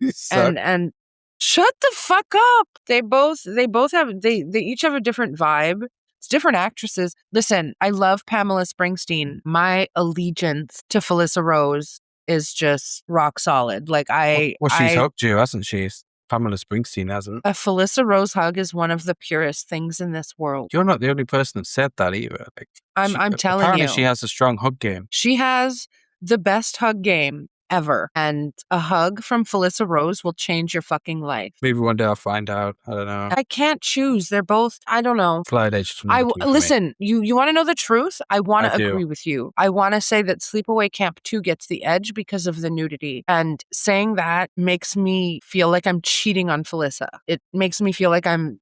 You suck. And shut the fuck up. They each have a different vibe. It's different actresses. Listen, I love Pamela Springsteen. My allegiance to Felissa Rose is just rock solid. Like Well, she's hugged you, hasn't she? Pamela Springsteen hasn't. a Felissa Rose hug is one of the purest things in this world. You're not the only person that said that either. Like, I'm telling apparently you. she has a strong hug game. She has the best hug game ever. And a hug from Felissa Rose will change your fucking life. Maybe one day I'll find out. I don't know. I can't choose. They're both, I don't know. Slide edge to number 2 for me. Listen, you want to know the truth? I want I to do. agree with you. I want to say that Sleepaway Camp 2 gets the edge because of the nudity. And saying that makes me feel like I'm cheating on Felissa. It makes me feel like I'm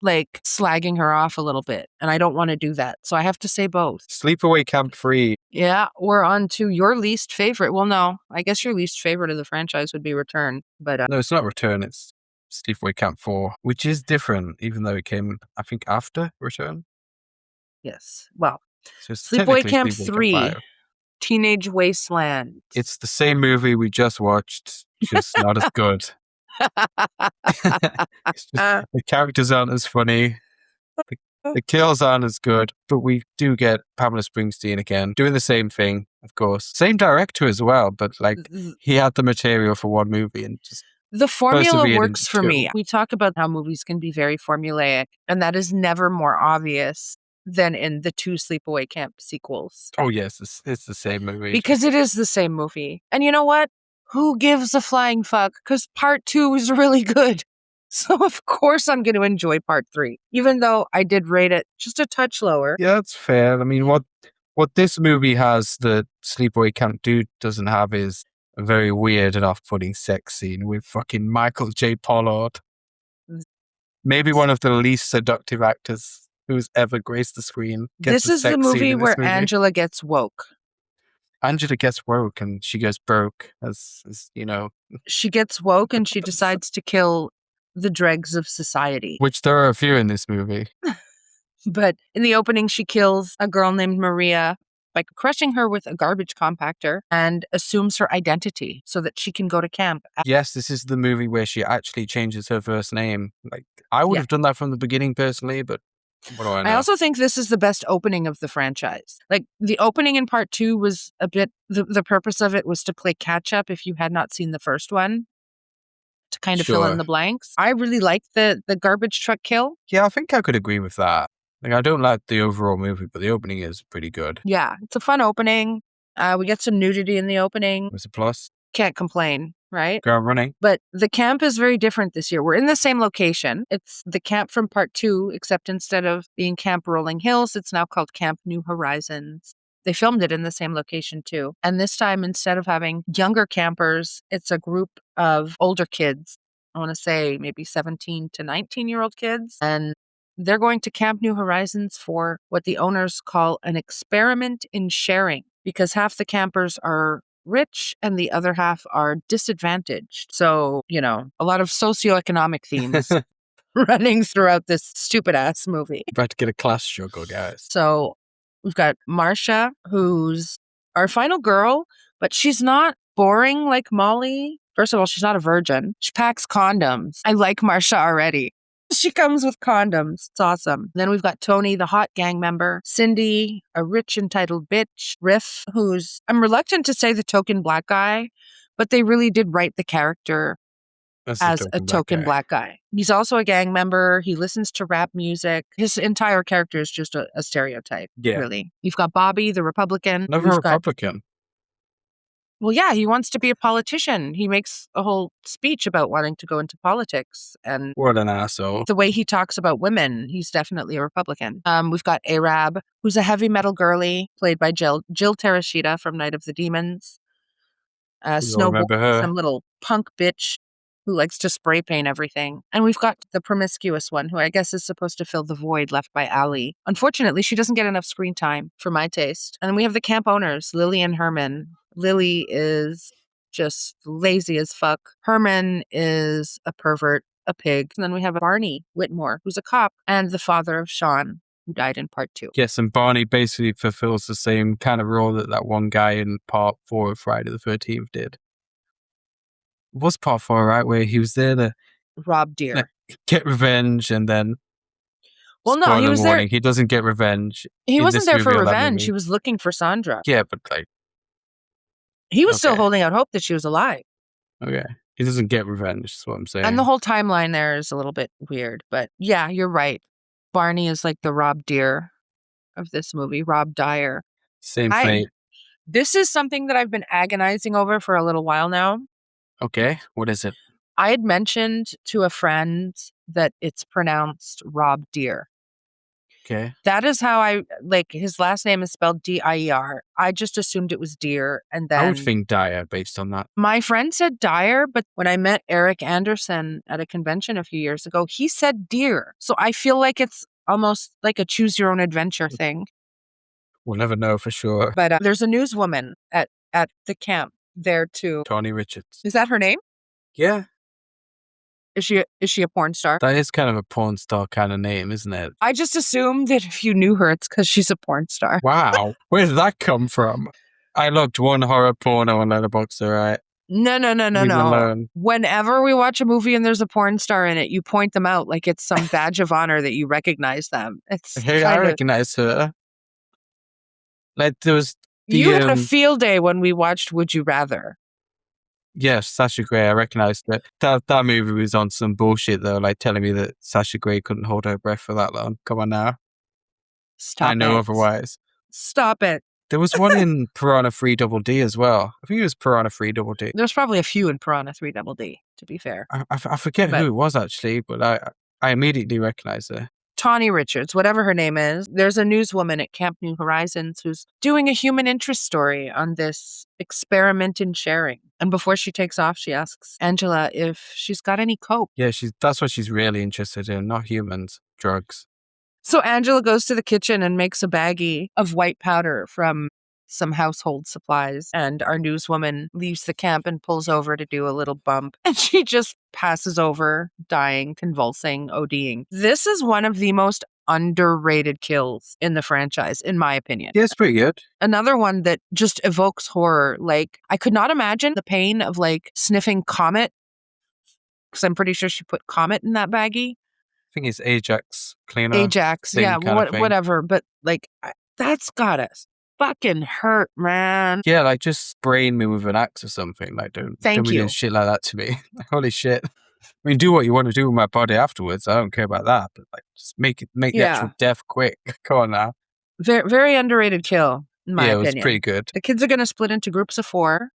like slagging her off a little bit. And I don't want to do that. So I have to say both. Sleepaway Camp 3. Yeah, we're on to your least favorite. Well, no, I guess your least favorite of the franchise would be Return. But No, it's not Return. It's Sleepaway Camp 4, which is different, even though it came, I think, after Return. yes. Well, So it's Sleepaway technically Camp Sleepaway 3, 5. Teenage Wasteland. It's the same movie we just watched, just not as good. It's just, the characters aren't as funny. The kills aren't as good, but we do get Pamela Springsteen again doing the same thing, of course. Same director as well, but like he had the material for one movie and just The formula persevered works into for two. me. We talk about how movies can be very formulaic, and that is never more obvious than in the 2 Sleepaway Camp sequels. Oh yes, it's the same movie. Because it is the same movie. And you know what? Who gives a flying fuck? Because part 2 is really good. So of course I'm going to enjoy part 3, even though I did rate it just a touch lower. Yeah, that's fair. I mean, what this movie has that Sleepaway Camp 2 doesn't have is a very weird and off-putting sex scene with fucking Michael J. Pollard. Maybe one of the least seductive actors who's ever graced the screen. Gets This a is the sex scene movie in this where movie. Angela gets woke. Angela gets woke and she goes broke, as you know, She gets woke and she decides to kill the dregs of society. which there are a few in this movie. But in the opening, she kills a girl named Maria by crushing her with a garbage compactor and assumes her identity so that she can go to camp. Yes, this is the movie where she actually changes her first name. Like, I would Yeah. have done that from the beginning personally, but what do I know? I also think this is the best opening of the franchise. Like the opening in part 2 was a bit, the purpose of it was to play catch up if you had not seen the first one, to kind of fill in Sure. the blanks. I really liked the garbage truck kill. Yeah, I think I could agree with that. Like, I don't like the overall movie, but the opening is pretty good. Yeah, it's a fun opening. We get some nudity in the opening. It's a plus. Can't complain, right? Ground running. But the camp is very different this year. We're in the same location. It's the camp from part 2, except instead of being Camp Rolling Hills, it's now called Camp New Horizons. They filmed it in the same location too. And this time, instead of having younger campers, it's a group of older kids. I want to say maybe 17 to 19-year-old kids. And they're going to Camp New Horizons for what the owners call an experiment in sharing. because half the campers are rich and the other half are disadvantaged. So, a lot of socioeconomic themes running throughout this stupid ass movie. About to get a class struggle, guys. So we've got Marcia, who's our final girl, but she's not boring like Molly. First of all, she's not a virgin. She packs condoms. I like Marcia already. She comes with condoms. It's awesome. Then we've got Tony, the hot gang member, Cindy, a rich entitled bitch, Riff, who's, I'm reluctant to say the token black guy, but they really did write the character as a token black guy. He's also a gang member. He listens to rap music. His entire character is just a stereotype, really. You've got Bobby, the Republican. Never a Republican. Well, yeah, he wants to be a politician. He makes a whole speech about wanting to go into politics. And what an asshole. The way he talks about women, he's definitely a Republican. We've got Arab, who's a heavy metal girly, played by Jill Terashita from Night of the Demons. Snowball, some little punk bitch who likes to spray paint everything. And we've got the promiscuous one, who I guess is supposed to fill the void left by Allie. Unfortunately, she doesn't get enough screen time for my taste. And then we have the camp owners, Lily and Herman. Lily is just lazy as fuck. Herman is a pervert, a pig. And then we have Barney Whitmore, who's a cop, and the father of Sean, who died in part 2. Yes, and Barney basically fulfills the same kind of role that one guy in part 4 of Friday the 13th did. It was part 4, right? Where he was there to rob deer, get revenge, and then no, he was there. He doesn't get revenge. He wasn't there for revenge. He was looking for Sandra. Yeah, but he was still holding out hope that she was alive. Okay. He doesn't get revenge, is what I'm saying. And the whole timeline there is a little bit weird. But yeah, you're right. Barney is like the Rob Deer of this movie, Rob Dyer. Same fate. This is something that I've been agonizing over for a little while now. Okay, what is it? I had mentioned to a friend that it's pronounced Rob Deer. Okay. That is how his last name is spelled D-I-E-R. I just assumed it was Deer, and then... I would think Dyer based on that. My friend said Dyer, but when I met Eric Anderson at a convention a few years ago, he said Deer. So I feel like it's almost like a choose-your-own-adventure thing. We'll never know for sure. But there's a newswoman at the camp there too. Tony Richards. Is that her name? Yeah. Is she a porn star? That is kind of a porn star kind of name, isn't it? I just assumed that if you knew her, it's because she's a porn star. Wow. Where did that come from? I looked one horror porno on Letterboxd, all right? No. Alone. Whenever we watch a movie and there's a porn star in it, you point them out like it's some badge of honor that you recognize them. Hey, I recognize her. Like there was you had a field day when we watched Would You Rather. Yes, Sasha Grey, I recognized it. That movie was on some bullshit though, like telling me that Sasha Grey couldn't hold her breath for that long. Come on now. Stop it. I know otherwise. Stop it. There was one in Piranha 3 Double D as well. I think it was Piranha 3 Double D. There's probably a few in Piranha 3 Double D, to be fair. I forget who it was actually, but I immediately recognized her. Tawny Richards, whatever her name is. There's a newswoman at Camp New Horizons who's doing a human interest story on this experiment in sharing. And before she takes off, she asks Angela if she's got any coke. Yeah, that's what she's really interested in, not humans, drugs. So Angela goes to the kitchen and makes a baggie of white powder from some household supplies. And our newswoman leaves the camp and pulls over to do a little bump. And she just passes over, dying, convulsing, ODing. This is one of the most underrated kills in the franchise, in my opinion. Yeah, it's pretty good. Another one that just evokes horror. Like, I could not imagine the pain of sniffing Comet, because I'm pretty sure she put Comet in that baggie. I think it's Ajax cleaner. Ajax, yeah, whatever. But that's gotta fucking hurt, man. Yeah, just spraying me with an axe or something. Don't be doing shit like that to me. Holy shit. I mean, do what you want to do with my body afterwards. I don't care about that. But just make the actual death quick. Come on now. Very, very underrated kill, in my opinion. Yeah, it was pretty good. The kids are going to split into groups of 4.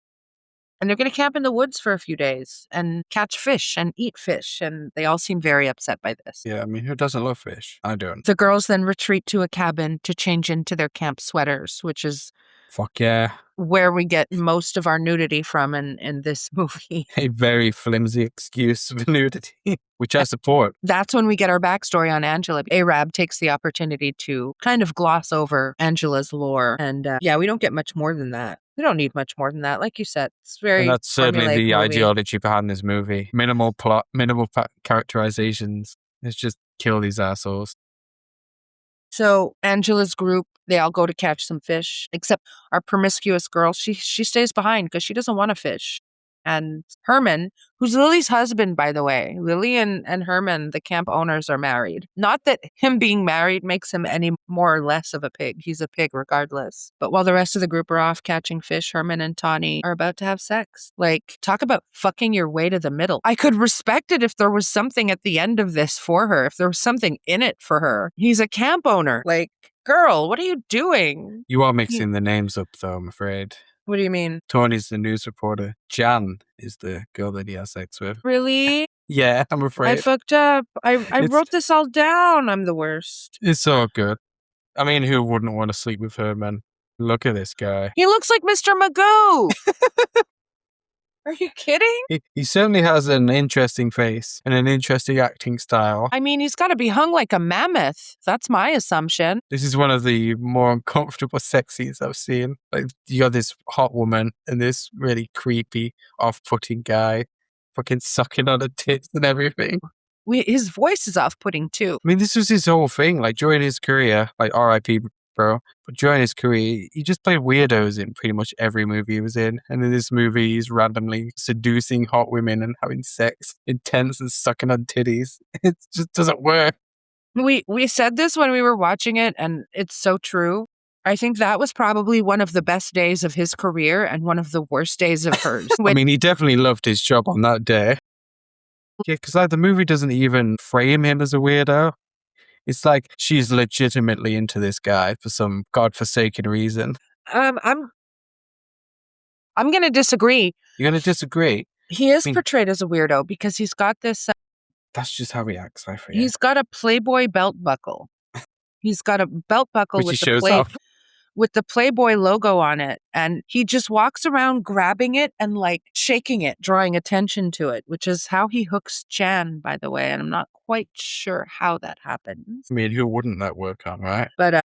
And they're going to camp in the woods for a few days and catch fish and eat fish. And they all seem very upset by this. Yeah, I mean, who doesn't love fish? I don't. The girls then retreat to a cabin to change into their camp sweaters, which is Fuck yeah. where we get most of our nudity from in this movie. A very flimsy excuse for nudity, which I support. That's when we get our backstory on Angela. Arab takes the opportunity to kind of gloss over Angela's lore. And yeah, we don't get much more than that. We don't need much more than that. Like you said, it's very And that's certainly formulaic the movie. ideology behind this movie. Minimal plot, minimal characterizations. Let's just kill these assholes. So Angela's group, they all go to catch some fish, except our promiscuous girl, she stays behind because she doesn't want to fish. And Herman, who's Lily's husband, by the way, Lily and Herman, the camp owners, are married. Not that him being married makes him any more or less of a pig. He's a pig regardless. But while the rest of the group are off catching fish, Herman and Tawny are about to have sex. Like, talk about fucking your way to the middle. I could respect it if there was something at the end of this for her, if there was something in it for her. He's a camp owner. Like, girl, what are you doing? You are mixing the names up, though, I'm afraid. What do you mean? Tony's the news reporter. Jan is the girl that he has sex with. Really? Yeah, I'm afraid. I fucked up. I It's- wrote this all down. I'm the worst. It's so good. I mean, who wouldn't want to sleep with her, man? Look at this guy. He looks like Mr. Magoo. Are you kidding? He certainly has an interesting face and an interesting acting style. I mean, he's got to be hung like a mammoth. That's my assumption. This is one of the more uncomfortable sex scenes I've seen. Like, you got this hot woman and this really creepy, off-putting guy fucking sucking on her tits and everything. His voice is off-putting too. I mean, this was his whole thing. Like, during his career, like, R.I.P., bro. But during his career, he just played weirdos in pretty much every movie he was in. And in this movie, he's randomly seducing hot women and having sex, intense and sucking on titties. It just doesn't work. We said this when we were watching it, and it's so true. I think that was probably one of the best days of his career and one of the worst days of hers. I mean, he definitely loved his job on that day. Yeah, because like the movie doesn't even frame him as a weirdo. It's like she's legitimately into this guy for some godforsaken reason. I'm going to disagree. You're going to disagree? He is I mean- portrayed as a weirdo because he's got this. That's just how he acts, I feel. He's got a Playboy belt buckle. He's got a belt buckle Which with he the shows off. with the Playboy logo on it, and he just walks around grabbing it and like shaking it, drawing attention to it, which is how he hooks Jan, by the way. And I'm not quite sure how that happens. I mean, who wouldn't that work on, right? But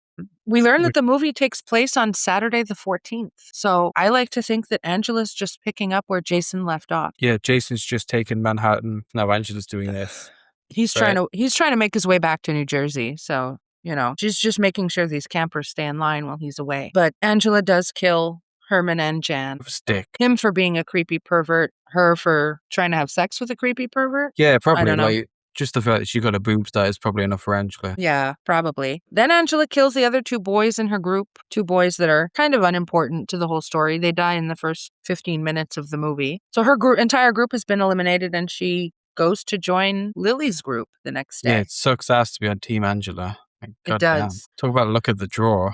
we learned that the movie takes place on Saturday the 14th. So I like to think that Angela's just picking up where Jason left off. Yeah, Jason's just taken Manhattan. Now Angela's doing this. He's Right. trying to make his way back to New Jersey. So, you know, she's just making sure these campers stay in line while he's away. But Angela does kill Herman and Jan. With a stick. Him for being a creepy pervert, her for trying to have sex with a creepy pervert. Yeah, probably. don't know. Like, just the fact that she got a boobs that is probably enough for Angela. Yeah, probably. Then Angela kills the other two boys in her group, two boys that are kind of unimportant to the whole story. They die in the first 15 minutes of the movie. So her entire group has been eliminated, and she goes to join Lily's group the next day. Yeah, it sucks ass to be on Team Angela. Like, It goddamn. does. Talk about luck of the draw.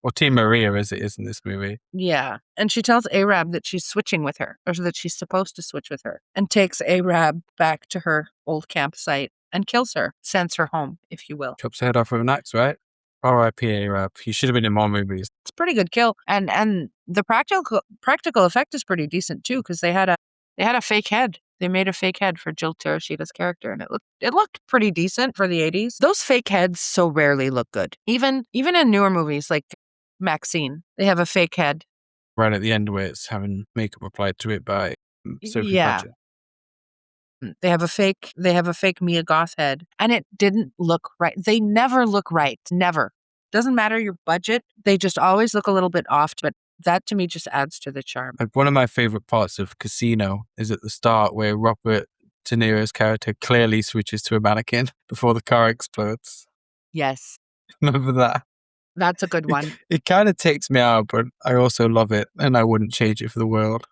Or Team Maria, as it is in this movie. Yeah. And she tells Arab that she's switching with her, or that she's supposed to switch with her, and takes Arab back to her old campsite and kills her, sends her home, if you will. Chops her head off with an axe, right? R.I.P. Arab. He should have been in more movies. It's a pretty good kill. And the practical effect is pretty decent too, because they had a fake head. They made a fake head for Jill Teresita's character, and it looked pretty decent for the 80s. Those fake heads so rarely look good. Even in newer movies like Maxine, they have a fake head. Right at the end where it's having makeup applied to it by Sophie Yeah. Fletcher. They have a fake Mia Goth head, and it didn't look right. They never look right. Never. Doesn't matter your budget. They just always look a little bit off, but that to me just adds to the charm. Like, one of my favorite parts of Casino is at the start where Robert De Niro's character clearly switches to a mannequin before the car explodes. Yes. Remember that? That's a good one. It kind of takes me out, but I also love it, and I wouldn't change it for the world.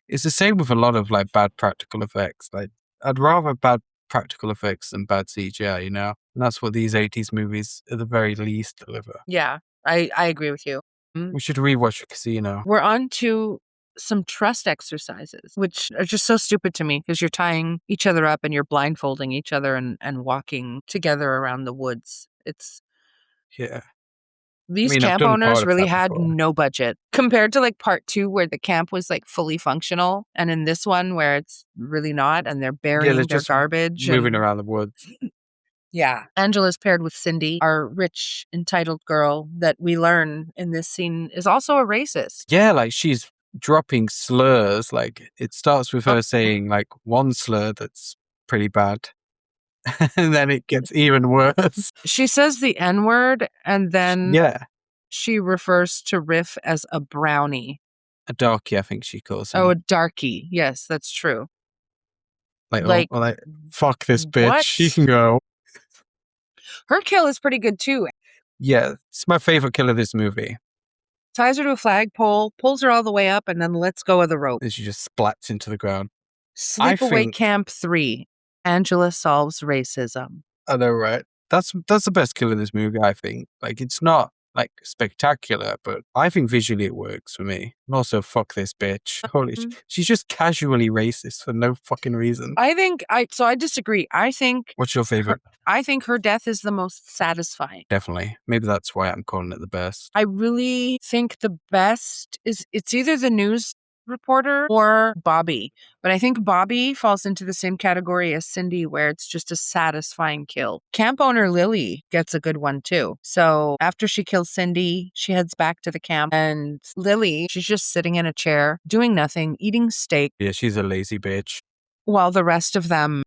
It's the same with a lot of like bad practical effects. Like, I'd rather bad practical effects than bad CGI, you know? And that's what these 80s movies at the very least deliver. Yeah, I agree with you. We should rewatch Casino. We're on to some trust exercises, which are just so stupid to me because you're tying each other up and you're blindfolding each other and walking together around the woods. It's Yeah. These mean, I've camp done part owners of really that had before. no budget compared to like part 2 where the camp was like fully functional. And in this one where it's really not and they're Yeah, burying they're their just garbage. moving And around the woods. yeah. Angela's paired with Cindy, our rich, entitled girl that we learn in this scene is also a racist. Yeah, like she's dropping slurs. Like it starts with Oh. her saying like one slur that's pretty bad. And then it gets even worse. She says the N word and then Yeah. she refers to Riff as a brownie. A darky, I think she calls him. Oh, a darky. Yes, that's true. Like, like, fuck this bitch. what? She can go. Her kill is pretty good too. Yeah, it's my favorite kill of this movie. Ties her to a flagpole, pulls her all the way up, and then lets go of the rope. And she just splats into the ground. Sleepaway think- Camp 3. Angela solves racism. I know, right? That's the best kill in this movie, I think. Like, it's not like spectacular, but I think visually it works for me. And also, fuck this bitch. Holy she's just casually racist for no fucking reason. So I disagree. What's your favorite? I think her death is the most satisfying. Definitely. Maybe that's why I'm calling it the best. I really think the best is it's either the news reporter or Bobby. But I think Bobby falls into the same category as Cindy, where it's just a satisfying kill. Camp owner Lily gets a good one too. So after she kills Cindy, she heads back to the camp, and Lily, she's just sitting in a chair, doing nothing, eating steak, Yeah, she's a lazy bitch. while the rest of them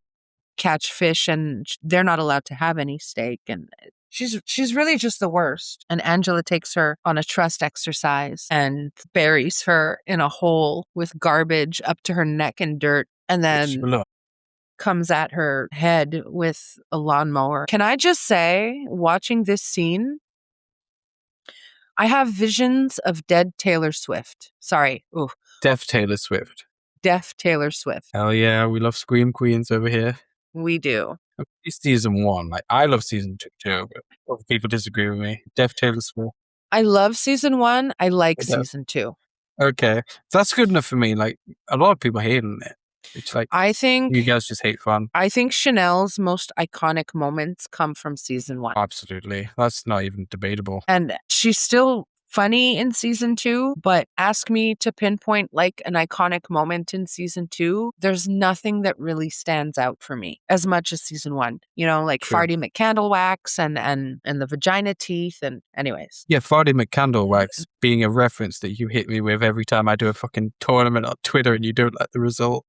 catch fish and they're not allowed to have any steak. And she's really just the worst. And Angela takes her on a trust exercise and buries her in a hole with garbage up to her neck in dirt, and then Look, comes at her head with a lawnmower. Can I just say, watching this scene, I have visions of dead Taylor Swift. Sorry. Ooh, Deaf Taylor Swift. deaf Taylor Swift. Hell yeah, we love Scream Queens over here. We do. It's season 1. Like, I love season 2 too, but other people disagree with me. Deaf Taylor Swift. I love season 1. I like I don't. season 2. Okay. That's good enough for me. Like, a lot of people hating it. It's like, I think you guys just hate fun. Chanel's most iconic moments come from season 1. Absolutely. That's not even debatable. And she's still funny in season 2, but ask me to pinpoint like an iconic moment in season 2, there's nothing that really stands out for me as much as season 1. You know, like True. Farty McCandlewax and the vagina teeth, and anyways. Yeah, Farty McCandlewax being a reference that you hit me with every time I do a fucking tournament on Twitter and you don't like the result.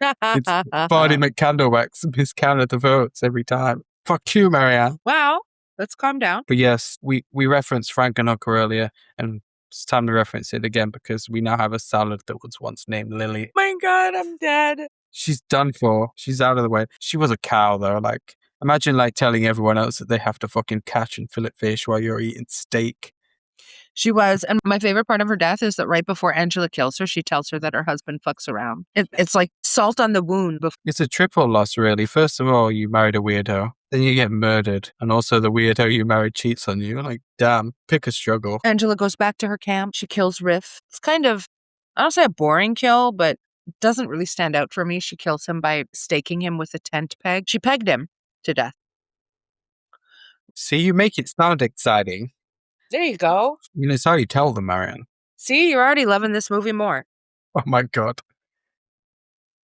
It's Farty McCandlewax miscounted the votes every time. Fuck you, Marianne. Wow, let's calm down. But yes, we referenced Frankenhooker earlier, and it's time to reference it again because we now have a salad that was once named Lily. My God, I'm dead. She's done for. She's out of the way. She was a cow, though. Like, imagine like telling everyone else that they have to fucking catch and fillet fish while you're eating steak. She was. And my favorite part of her death is that right before Angela kills her, she tells her that her husband fucks around. It's like salt on the wound. It's a triple loss, really. First of all, you married a weirdo. Then you get murdered. And also the weirdo you married cheats on you. Like, damn, pick a struggle. Angela goes back to her camp. She kills Riff. It's kind of, I don't say a boring kill, but it doesn't really stand out for me. She kills him by staking him with a tent peg. She pegged him to death. See, you make it sound exciting. There you go. You know, it's how you tell them, Marianne. See, you're already loving this movie more. Oh my God.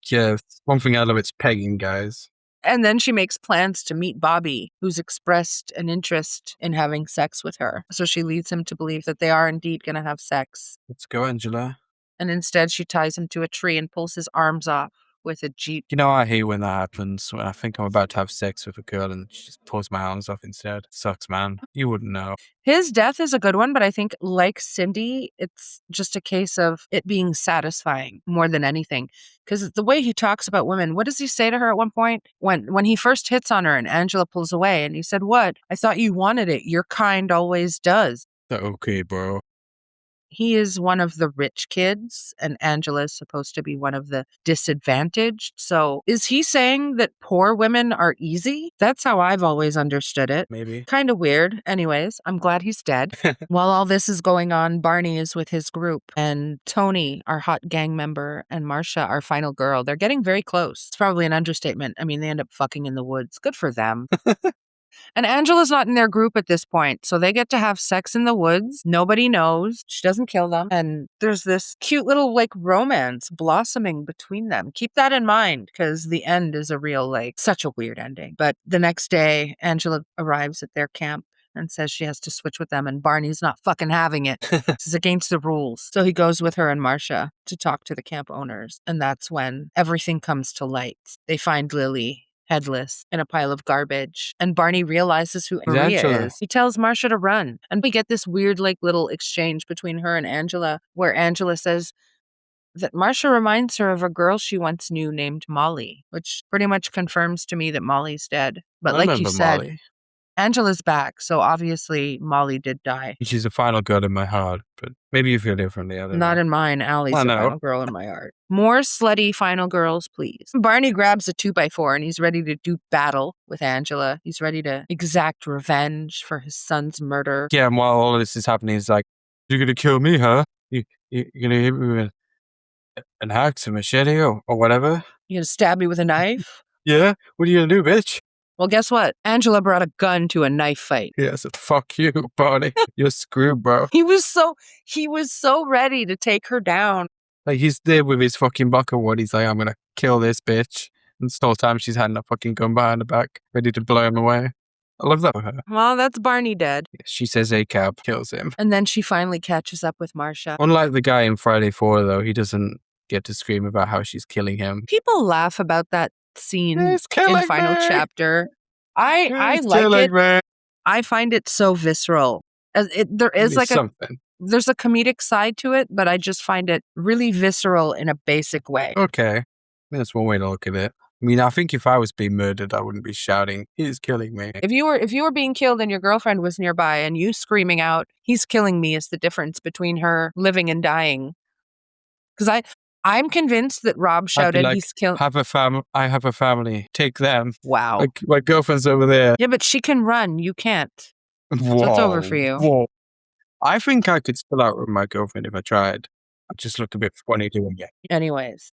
Yeah, one thing I love, it's pegging, guys. And then she makes plans to meet Bobby, who's expressed an interest in having sex with her. So she leads him to believe that they are indeed going to have sex. Let's go, Angela. And instead, she ties him to a tree and pulls his arms off with a Jeep. You know, I hate when that happens. When I think I'm about to have sex with a girl and she just pulls my arms off instead. Sucks, man. You wouldn't know. His death is a good one, but I think, like Cindy, it's just a case of it being satisfying more than anything. Because the way he talks about women, what does he say to her at one point? When he first hits on her and Angela pulls away, and he said, "What? I thought you wanted it. Your kind always does." Okay, bro. He is one of the rich kids, and Angela is supposed to be one of the disadvantaged. So is he saying that poor women are easy? That's how I've always understood it. Maybe. Kind of weird. Anyways, I'm glad he's dead. While all this is going on, Barney is with his group, and Tony, our hot gang member, and Marcia, our final girl, they're getting very close. It's probably an understatement. I mean, they end up fucking in the woods. Good for them. And Angela's not in their group at this point, so they get to have sex in the woods. Nobody knows. She doesn't kill them. And there's this cute little like romance blossoming between them. Keep that in mind because the end is a real like such a weird ending. But the next day, Angela arrives at their camp and says she has to switch with them, and Barney's not fucking having it. This is against the rules. So he goes with her and Marcia to talk to the camp owners. And that's when everything comes to light. They find Lily headless in a pile of garbage. And Barney realizes who Maria Angela. is. He tells Marcia to run. And we get this weird, like, little exchange between her and Angela, where Angela says that Marcia reminds her of a girl she once knew named Molly, which pretty much confirms to me that Molly's dead. But I like you remember said, Molly. Angela's back, so obviously Molly did die. She's the final girl in my heart, but maybe you feel differently. I don't Not know. in mine. Allie's I the know. final girl in my heart. More slutty final girls, please. Barney grabs a 2x4 and he's ready to do battle with Angela. He's ready to exact revenge for his son's murder. Yeah, and while all of this is happening, he's like, "You're gonna kill me, huh? You're gonna hit me with an axe, a machete, or whatever? You gonna stab me with a knife? Yeah? What are you gonna do, bitch?" Well, guess what? Angela brought a gun to a knife fight. Yeah, so fuck you, Barney. You're screwed, bro. He was so ready to take her down. Like, he's there with his fucking bucket wood. He's like, "I'm gonna kill this bitch." And this whole time she's had a fucking gun behind her back, ready to blow him away. I love that for her. Well, that's Barney dead. She says a cab kills him. And then she finally catches up with Marcia. Unlike the guy in Friday 4, though, he doesn't get to scream about how she's killing him. People laugh about that scene He's in killing final me. chapter. I He's like killing it. me. I find it so visceral. There is like something. there's a comedic side to it, but I just find it really visceral in a basic way. Okay. That's one way to look at it. I mean, I think if I was being murdered, I wouldn't be shouting, "He's killing me." If you were being killed and your girlfriend was nearby and you screaming out, "He's killing me," is the difference between her living and dying. Because I'm convinced that Rob I'd be shouted, like, "He's killed." I have a family. Take them. Wow. Like, my girlfriend's over there. Yeah, but she can run. You can't. Whoa. So it's over for you. Whoa. I think I could still outrun my girlfriend if I tried. I'd just look a bit funny doing it. Anyways.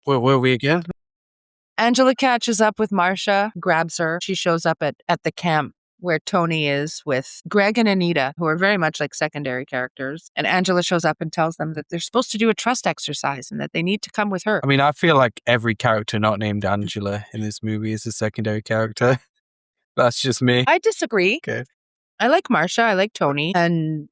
Where were we again? Angela catches up with Marcia, grabs her. She shows up at the camp where Tony is with Greg and Anita, who are very much like secondary characters. And Angela shows up and tells them that they're supposed to do a trust exercise and that they need to come with her. I mean, I feel like every character not named Angela in this movie is a secondary character. That's just me. I disagree. Okay. I like Marcia. I like Tony. And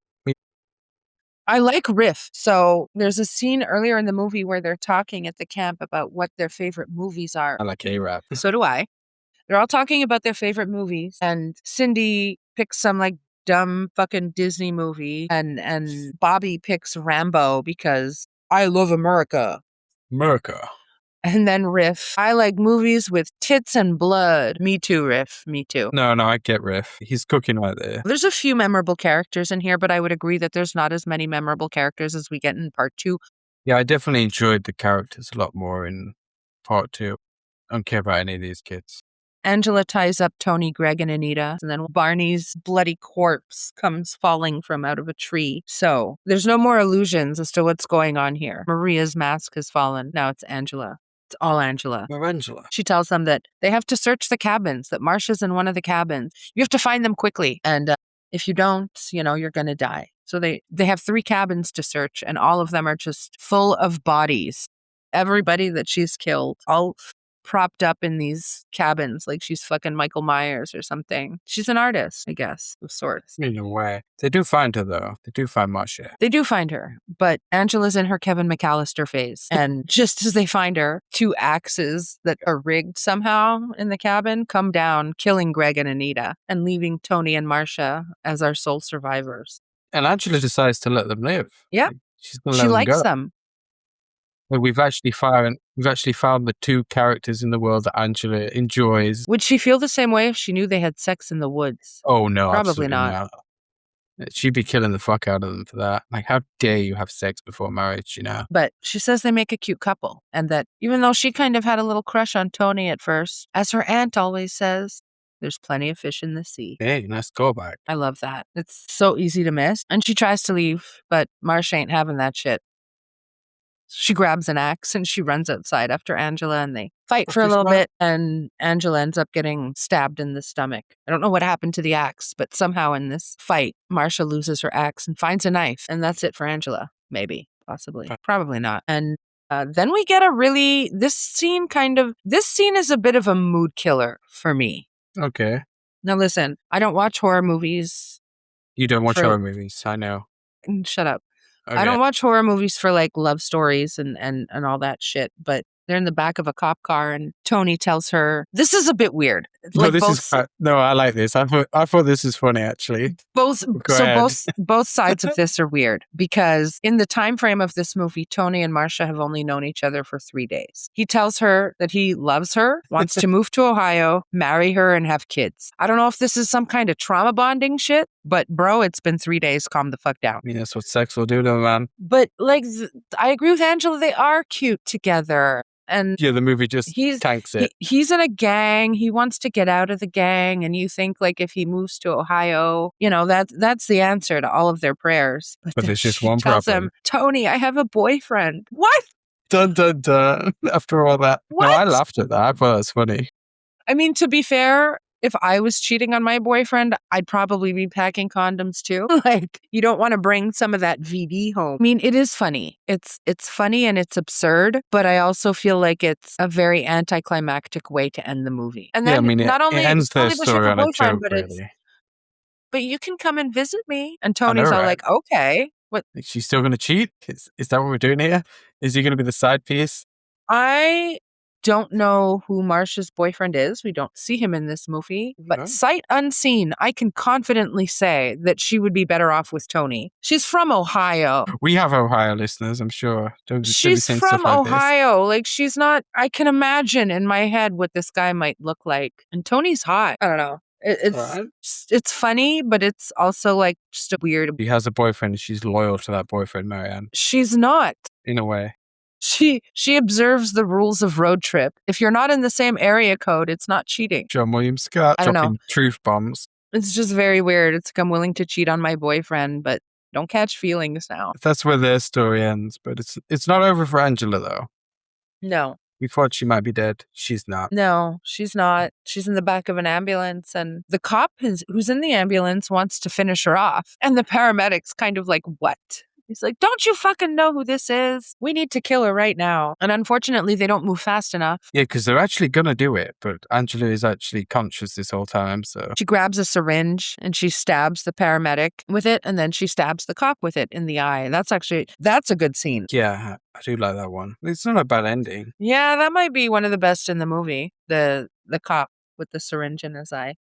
I like Riff. So there's a scene earlier in the movie where they're talking at the camp about what their favorite movies are. I like A-Rap. So do I. They're all talking about their favorite movies. And Cindy picks some like dumb fucking Disney movie. And Bobby picks Rambo because I love America. America. And then Riff, I like movies with tits and blood. Me too, Riff. Me too. No, I get Riff. He's cooking right there. There's a few memorable characters in here, but I would agree that there's not as many memorable characters as we get in part 2. Yeah, I definitely enjoyed the characters a lot more in part 2. I don't care about any of these kids. Angela ties up Tony, Greg, and Anita, and then Barney's bloody corpse comes falling from out of a tree. So there's no more illusions as to what's going on here. Maria's mask has fallen. Now it's Angela. It's all Angela. Where Angela? She tells them that they have to search the cabins, that Marcia's in one of the cabins. You have to find them quickly. And if you don't, you're going to die. So they have 3 cabins to search, and all of them are just full of bodies. Everybody that she's killed, all propped up in these cabins like she's fucking Michael Myers or something. She's an artist, I guess, of sorts. In a way. They do find her, though. They do find Marcia. They do find her, but Angela's in her Kevin McAllister phase. And just as they find her, 2 axes that are rigged somehow in the cabin come down, killing Greg and Anita and leaving Tony and Marcia as our sole survivors. And Angela decides to let them live. Yeah. Like, she's gonna let She them likes go. them. Like, we've actually found the 2 characters in the world that Angela enjoys. Would she feel the same way if she knew they had sex in the woods? Oh no, Probably absolutely not. She'd be killing the fuck out of them for that. Like, how dare you have sex before marriage, But she says they make a cute couple, and that even though she kind of had a little crush on Tony at first, as her aunt always says, there's plenty of fish in the sea. Hey, nice callback. I love that. It's so easy to miss. And she tries to leave, but Marcia ain't having that shit. She grabs an axe and she runs outside after Angela, and they fight for a She's little not- bit, and Angela ends up getting stabbed in the stomach. I don't know what happened to the axe, but somehow in this fight, Marcia loses her axe and finds a knife, and that's it for Angela. Maybe, possibly, probably not. And then we get this scene is a bit of a mood killer for me. Okay. Now listen, I don't watch horror movies. You don't watch For- horror movies, I know. Shut up. Okay. I don't watch horror movies for like love stories and all that shit, but they're in the back of a cop car and Tony tells her, this is a bit weird. No, no, I like this. I thought this is funny actually. Both Go ahead. both sides of this are weird because in the time frame of this movie, Tony and Marcia have only known each other for 3 days. He tells her that he loves her, wants to move to Ohio, marry her, and have kids. I don't know if this is some kind of trauma bonding shit, but bro, it's been 3 days. Calm the fuck down. I mean, that's what sex will do to a man. But like, I agree with Angela. They are cute together. And yeah, the movie just tanks it. He's in a gang. He wants to get out of the gang. And you think like if he moves to Ohio, that's the answer to all of their prayers. But there's just she one tells problem. him, Tony, I have a boyfriend. What? Dun, dun, dun. After all that. What? No, I laughed at that. I thought that was funny. I mean, to be fair, if I was cheating on my boyfriend, I'd probably be packing condoms too. Like, you don't want to bring some of that VD home. I mean, it is funny. It's funny and it's absurd, but I also feel like it's a very anticlimactic way to end the movie. And then it ends their story on a joke, really. But you can come and visit me. And Tony's all like, okay. What? Like, she's still going to cheat? Is that what we're doing here? Is he going to be the side piece? I don't know who Marcia's boyfriend is. We don't see him in this movie. But sight unseen, I can confidently say that she would be better off with Tony. She's from Ohio. We have Ohio listeners, I'm sure. She's from Ohio. Like, she's not... I can imagine in my head what this guy might look like. And Tony's hot. I don't know. It's funny, but it's also like just a weird... He has a boyfriend and she's loyal to that boyfriend, Marianne. She's not. In a way. She observes the rules of road trip. If you're not in the same area code, it's not cheating. John William Scott dropping truth bombs. It's just very weird. It's like, I'm willing to cheat on my boyfriend, but don't catch feelings now. That's where their story ends, but it's not over for Angela, though. No. We thought she might be dead. She's not. No, she's not. She's in the back of an ambulance, and the cop who's in the ambulance wants to finish her off. And the paramedic's kind of like, what? He's like, don't you fucking know who this is? We need to kill her right now. And unfortunately, they don't move fast enough. Yeah, because they're actually going to do it, but Angela is actually conscious this whole time, so... She grabs a syringe and she stabs the paramedic with it, and then she stabs the cop with it in the eye. That's a good scene. Yeah, I do like that one. It's not a bad ending. Yeah, that might be one of the best in the movie. The cop with the syringe in his eye.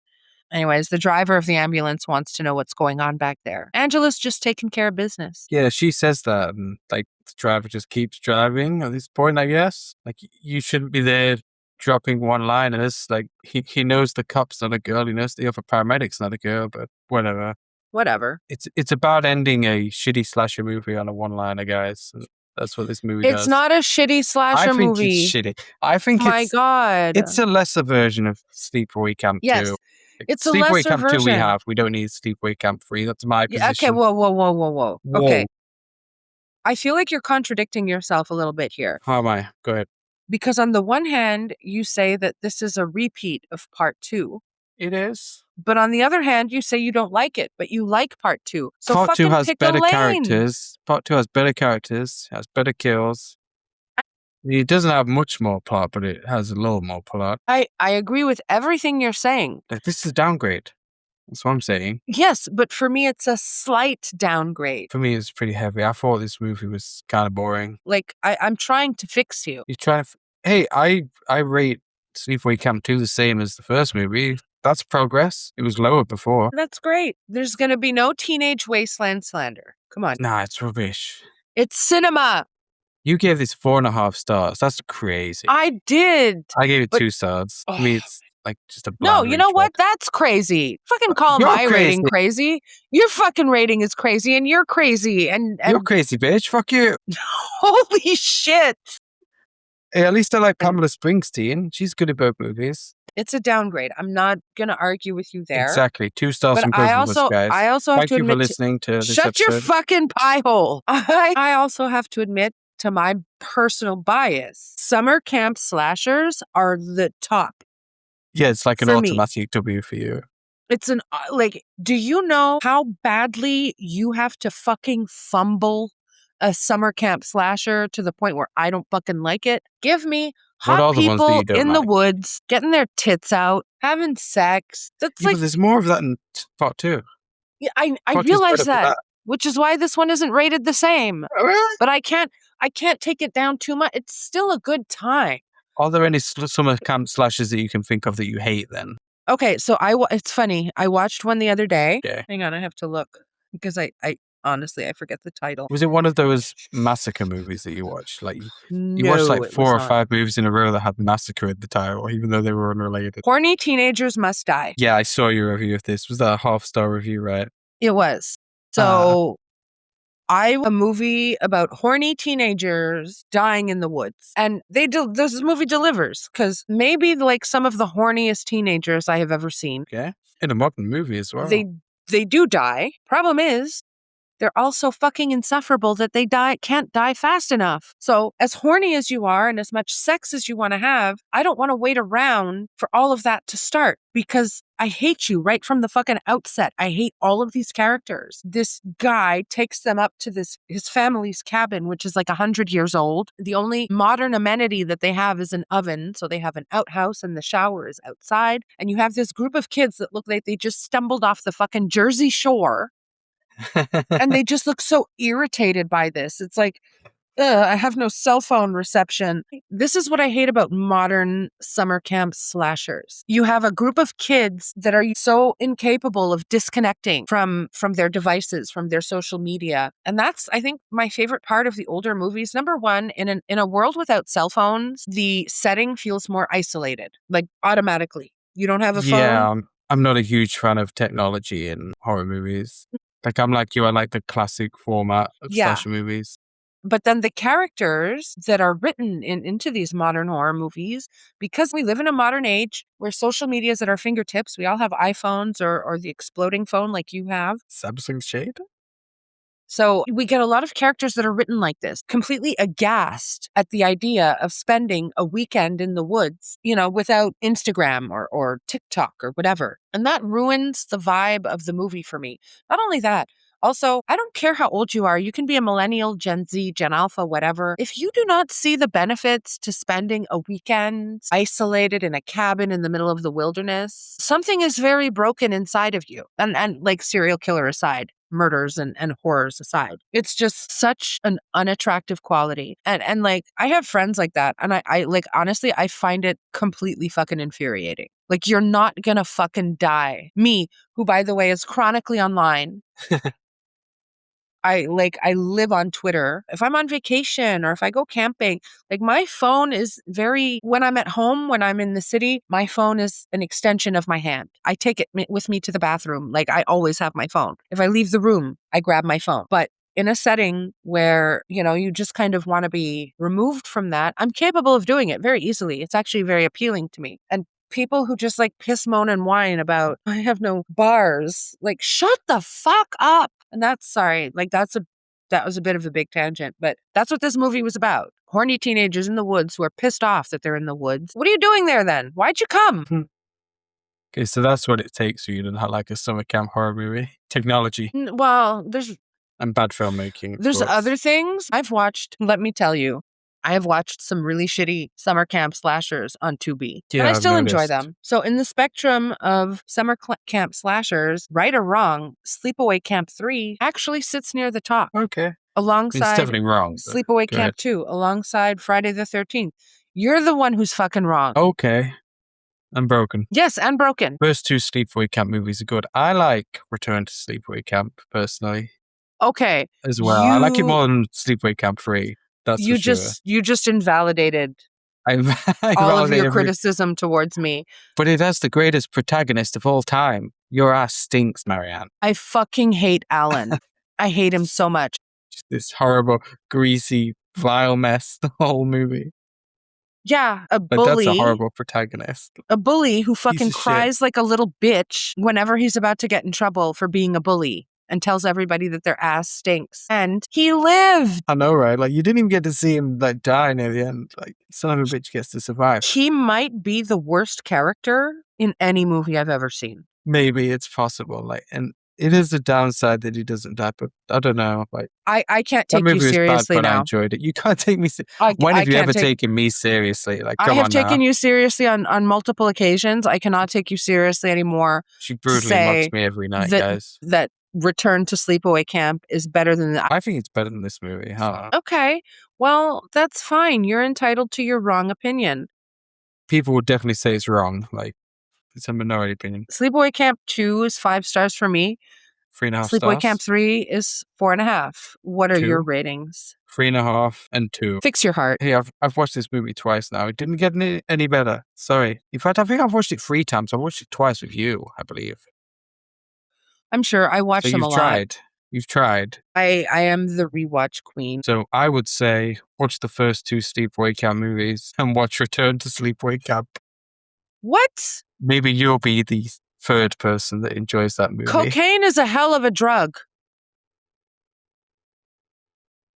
Anyways, the driver of the ambulance wants to know what's going on back there. Angela's just taking care of business. Yeah, she says that, and like the driver just keeps driving at this point, I guess. Like, you shouldn't be there dropping one-liners. Like, he knows the cop's not a girl, he knows the other paramedic's not a girl, but whatever. Whatever. It's about ending a shitty slasher movie on a one-liner, guys. That's what this movie does. It's not a shitty slasher movie. I think it's shitty. I think my God. It's a lesser version of Sleepaway Camp 2. Yes. It's a Sleepaway lesser Camp version. 2 we don't need Sleepaway Camp 3. That's my position. Okay, whoa. Okay. I feel like you're contradicting yourself a little bit here. How am I? Go ahead. Because on the one hand, you say that this is a repeat of part 2. It is. But on the other hand, you say you don't like it, but you like part 2. So part 2 has pick better a lane. characters. Part 2 has better characters, has better kills. It doesn't have much more plot, but it has a little more plot. I agree with everything you're saying. Like, this is a downgrade. That's what I'm saying. Yes, but for me, it's a slight downgrade. For me, it's pretty heavy. I thought this movie was kind of boring. Like, I'm trying to fix you. You're trying to... Hey, I rate Sleepaway Camp 2 the same as the first movie. That's progress. It was lower before. That's great. There's going to be no teenage wasteland slander. Come on. Nah, it's rubbish. It's cinema. You gave this 4.5 stars. That's crazy. I did. I gave it 2 stars. Oh. I mean, it's like just a No, you know what? That's crazy. Fucking call my rating crazy. Your fucking rating is crazy, and you're crazy. And you're crazy, bitch. Fuck you. Holy shit. Hey, at least I like Pamela Springsteen. She's good at both movies. It's a downgrade. I'm not going to argue with you there. Exactly. 2 stars but from both of us, guys. I also have Thank to admit... Thank you for listening to this Shut episode. your fucking pie hole. I also have to admit to my personal bias, summer camp slashers are the top. Yeah, it's like an For me. automatic W for you. It's an, do you know how badly you have to fucking fumble a summer camp slasher to the point where I don't fucking like it? Give me What hot are the ones that people you don't in the like? woods, getting their tits out, having sex. That's Yeah, like, but there's more of that in part 2. yeah, I Part 2's realize better for that, which is why this one isn't rated the same. Oh, really? But I can't take it down too much. It's still a good time. Are there any summer camp slashes that you can think of that you hate then? Okay, so it's funny. I watched one the other day. Okay. Hang on, I have to look because I honestly I forget the title. Was it one of those massacre movies that you watched? Like you watched No, like it 4 was or not. 5 movies in a row that had massacre in the title, even though they were unrelated. Horny Teenagers Must Die. Yeah, I saw your review of this. Was that a half-star review, right? It was. So a movie about horny teenagers dying in the woods. And this movie delivers because maybe like some of the horniest teenagers I have ever seen. Okay. In a modern movie as well. They do die. Problem is, they're all so fucking insufferable that they can't die fast enough. So as horny as you are and as much sex as you want to have, I don't want to wait around for all of that to start because I hate you right from the fucking outset. I hate all of these characters. This guy takes them up to his family's cabin, which is like 100 years old. The only modern amenity that they have is an oven. So they have an outhouse and the shower is outside. And you have this group of kids that look like they just stumbled off the fucking Jersey Shore. And they just look so irritated by this. It's like, I have no cell phone reception. This is what I hate about modern summer camp slashers. You have a group of kids that are so incapable of disconnecting from their devices, from their social media. And that's, I think, my favorite part of the older movies. Number one, in a world without cell phones, the setting feels more isolated, like automatically. You don't have a phone? Yeah, I'm not a huge fan of technology in horror movies. Like, I'm like you, I like the classic format of slasher movies. But then the characters that are written into these modern horror movies, because we live in a modern age where social media is at our fingertips, we all have iPhones or the exploding phone like you have. Samsung Shade? So we get a lot of characters that are written like this, completely aghast at the idea of spending a weekend in the woods, without Instagram or TikTok or whatever. And that ruins the vibe of the movie for me. Not only that, also, I don't care how old you are. You can be a millennial, Gen Z, Gen Alpha, whatever. If you do not see the benefits to spending a weekend isolated in a cabin in the middle of the wilderness, something is very broken inside of you. And like serial killer aside, murders and horrors aside. It's just such an unattractive quality. And like, I have friends like that. And I like, honestly, I find it completely fucking infuriating. Like, you're not gonna fucking die. Me, who, by the way, is chronically online. I live on Twitter. If I'm on vacation or if I go camping, like my phone is when I'm at home, when I'm in the city, my phone is an extension of my hand. I take it with me to the bathroom. Like I always have my phone. If I leave the room, I grab my phone. But in a setting where, you just kind of want to be removed from that, I'm capable of doing it very easily. It's actually very appealing to me. And people who just like piss, moan, and whine about, I have no bars, like shut the fuck up. And that was a bit of a big tangent, but that's what this movie was about. Horny teenagers in the woods who are pissed off that they're in the woods. What are you doing there then? Why'd you come? Okay, so that's what it takes for you to not like a summer camp horror movie. Technology. Well, And bad filmmaking. There's other things I've watched. Let me tell you, I have watched some really shitty summer camp slashers on Tubi. Yeah, and I I've still enjoy noticed. them. So in the spectrum of summer camp slashers, right or wrong, Sleepaway Camp 3 actually sits near the top. Okay. It's Alongside definitely wrong. Sleepaway Camp 2, alongside Friday the 13th. You're the one who's fucking wrong. Okay. I'm broken. Yes, and broken. First 2 Sleepaway Camp movies are good. I like Return to Sleepaway Camp, personally. Okay. As well. I like it more than Sleepaway Camp 3. That's for sure. You just invalidated I all of your criticism towards me. But it has the greatest protagonist of all time. Your ass stinks, Marianne. I fucking hate Alan. I hate him so much. Just this horrible, greasy, vile mess, the whole movie. Yeah, But that's a horrible protagonist. A bully who fucking cries like a little bitch whenever he's about to get in trouble for being a bully. and tells everybody that their ass stinks. And he lived. I know, right? Like, you didn't even get to see him, like, die near the end. Like, son of a bitch gets to survive. He might be the worst character in any movie I've ever seen. Maybe it's possible. Like, and it is a downside that he doesn't die, but I don't know. Like, I can't that take you movie was bad, seriously but I now. enjoyed it. You can't take me I When have you can't ever take- taken me seriously? Like, I come have on taken now. you seriously on multiple occasions. I cannot take you seriously anymore. She brutally say mocks me every night, that- guys. That Return to Sleepaway Camp is better than that. I think it's better than this movie. I don't know. Okay, well, that's fine. You're entitled to your wrong opinion. People would definitely say it's wrong. Like, it's a minority opinion. Sleepaway Camp 2 is 5 stars for me. 3.5 Sleepaway stars. Camp 3 is 4.5. What are 2. your ratings? 3.5 and 2. Fix your heart. Hey, I've watched this movie twice now. It didn't get any better. Sorry. In fact, I think I've watched it 3 times. I watched it twice with you, I believe. I'm sure I watch So them a you've lot. tried. You've tried. I am the rewatch queen. So I would say watch the first 2 Sleepaway Camp movies and watch Return to Sleepaway Camp. What? Maybe you'll be the third person that enjoys that movie. Cocaine is a hell of a drug.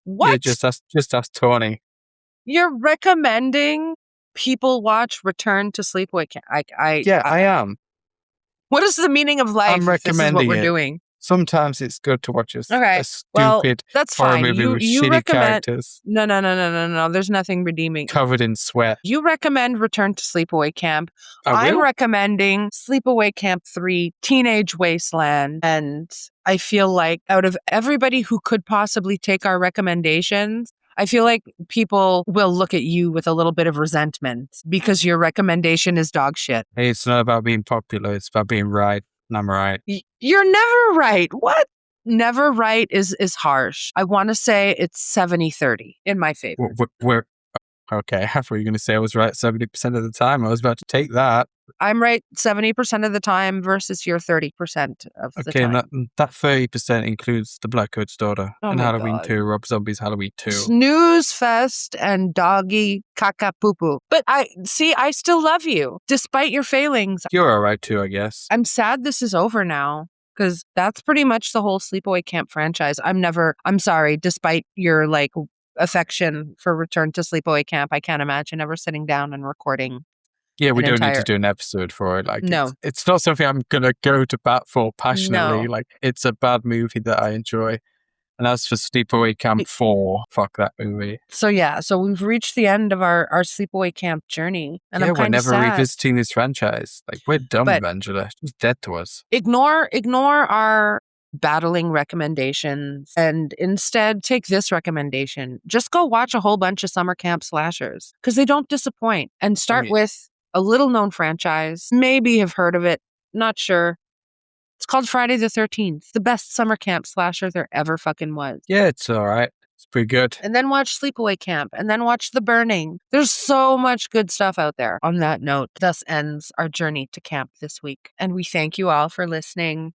What? Yeah, just ask Tony. You're recommending people watch Return to Sleepaway Camp? I am. What is the meaning of life? I'm if this is what recommending we're it. doing. Sometimes it's good to watch a Okay, well, stupid that's horror fine. movie with You shitty recommend. characters No. There's nothing redeeming. covered in sweat. You recommend Return to Sleepaway Camp. I I'm will. recommending Sleepaway Camp 3, Teenage Wasteland. And I feel like out of everybody who could possibly take our recommendations, I feel like people will look at you with a little bit of resentment because your recommendation is dog shit. Hey, it's not about being popular. It's about being right. And I'm right. You're never right. What? Never right is harsh. I want to say it's 70-30 in my favor. We're okay. I thought you were going to say I was right 70% of the time. I was about to take that. I'm right 70% of the time versus your 30% of the Okay, time. and that 30% includes the Black Coat's daughter Oh and my Halloween God. 2, Rob Zombie's Halloween 2. Snooze fest and doggy caca poo poo. But I still love you despite your failings. You're all right too, I guess. I'm sad this is over now because that's pretty much the whole Sleepaway Camp franchise. I'm sorry, despite your like affection for Return to Sleepaway Camp, I can't imagine ever sitting down and recording. Yeah, we an don't need entire- to do an episode for it. Like, No. it's not something I'm gonna go to bat for passionately. No. Like, it's a bad movie that I enjoy. And as for Sleepaway Camp 4, fuck that movie. So yeah, so we've reached the end of our Sleepaway Camp journey, and Yeah, I'm we're kind of never sad. revisiting this franchise. Like, we're done But- with Angela. She's dead to us. Ignore our battling recommendations and instead take this recommendation. Just go watch a whole bunch of summer camp slashers because they don't disappoint. And start mean- with a little known franchise. Maybe have heard of it. Not sure. It's called Friday the 13th. The best summer camp slasher there ever fucking was. Yeah, it's all right. It's pretty good. And then watch Sleepaway Camp, and then watch The Burning. There's so much good stuff out there. On that note, thus ends our journey to camp this week. And we thank you all for listening.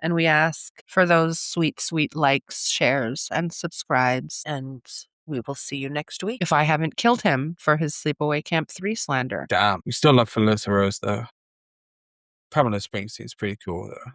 And we ask for those sweet, sweet likes, shares, and subscribes. And we will see you next week if I haven't killed him for his Sleepaway Camp 3 slander. Damn. We still love Felissa Rose, though. Pamela Springsteen's pretty cool, though.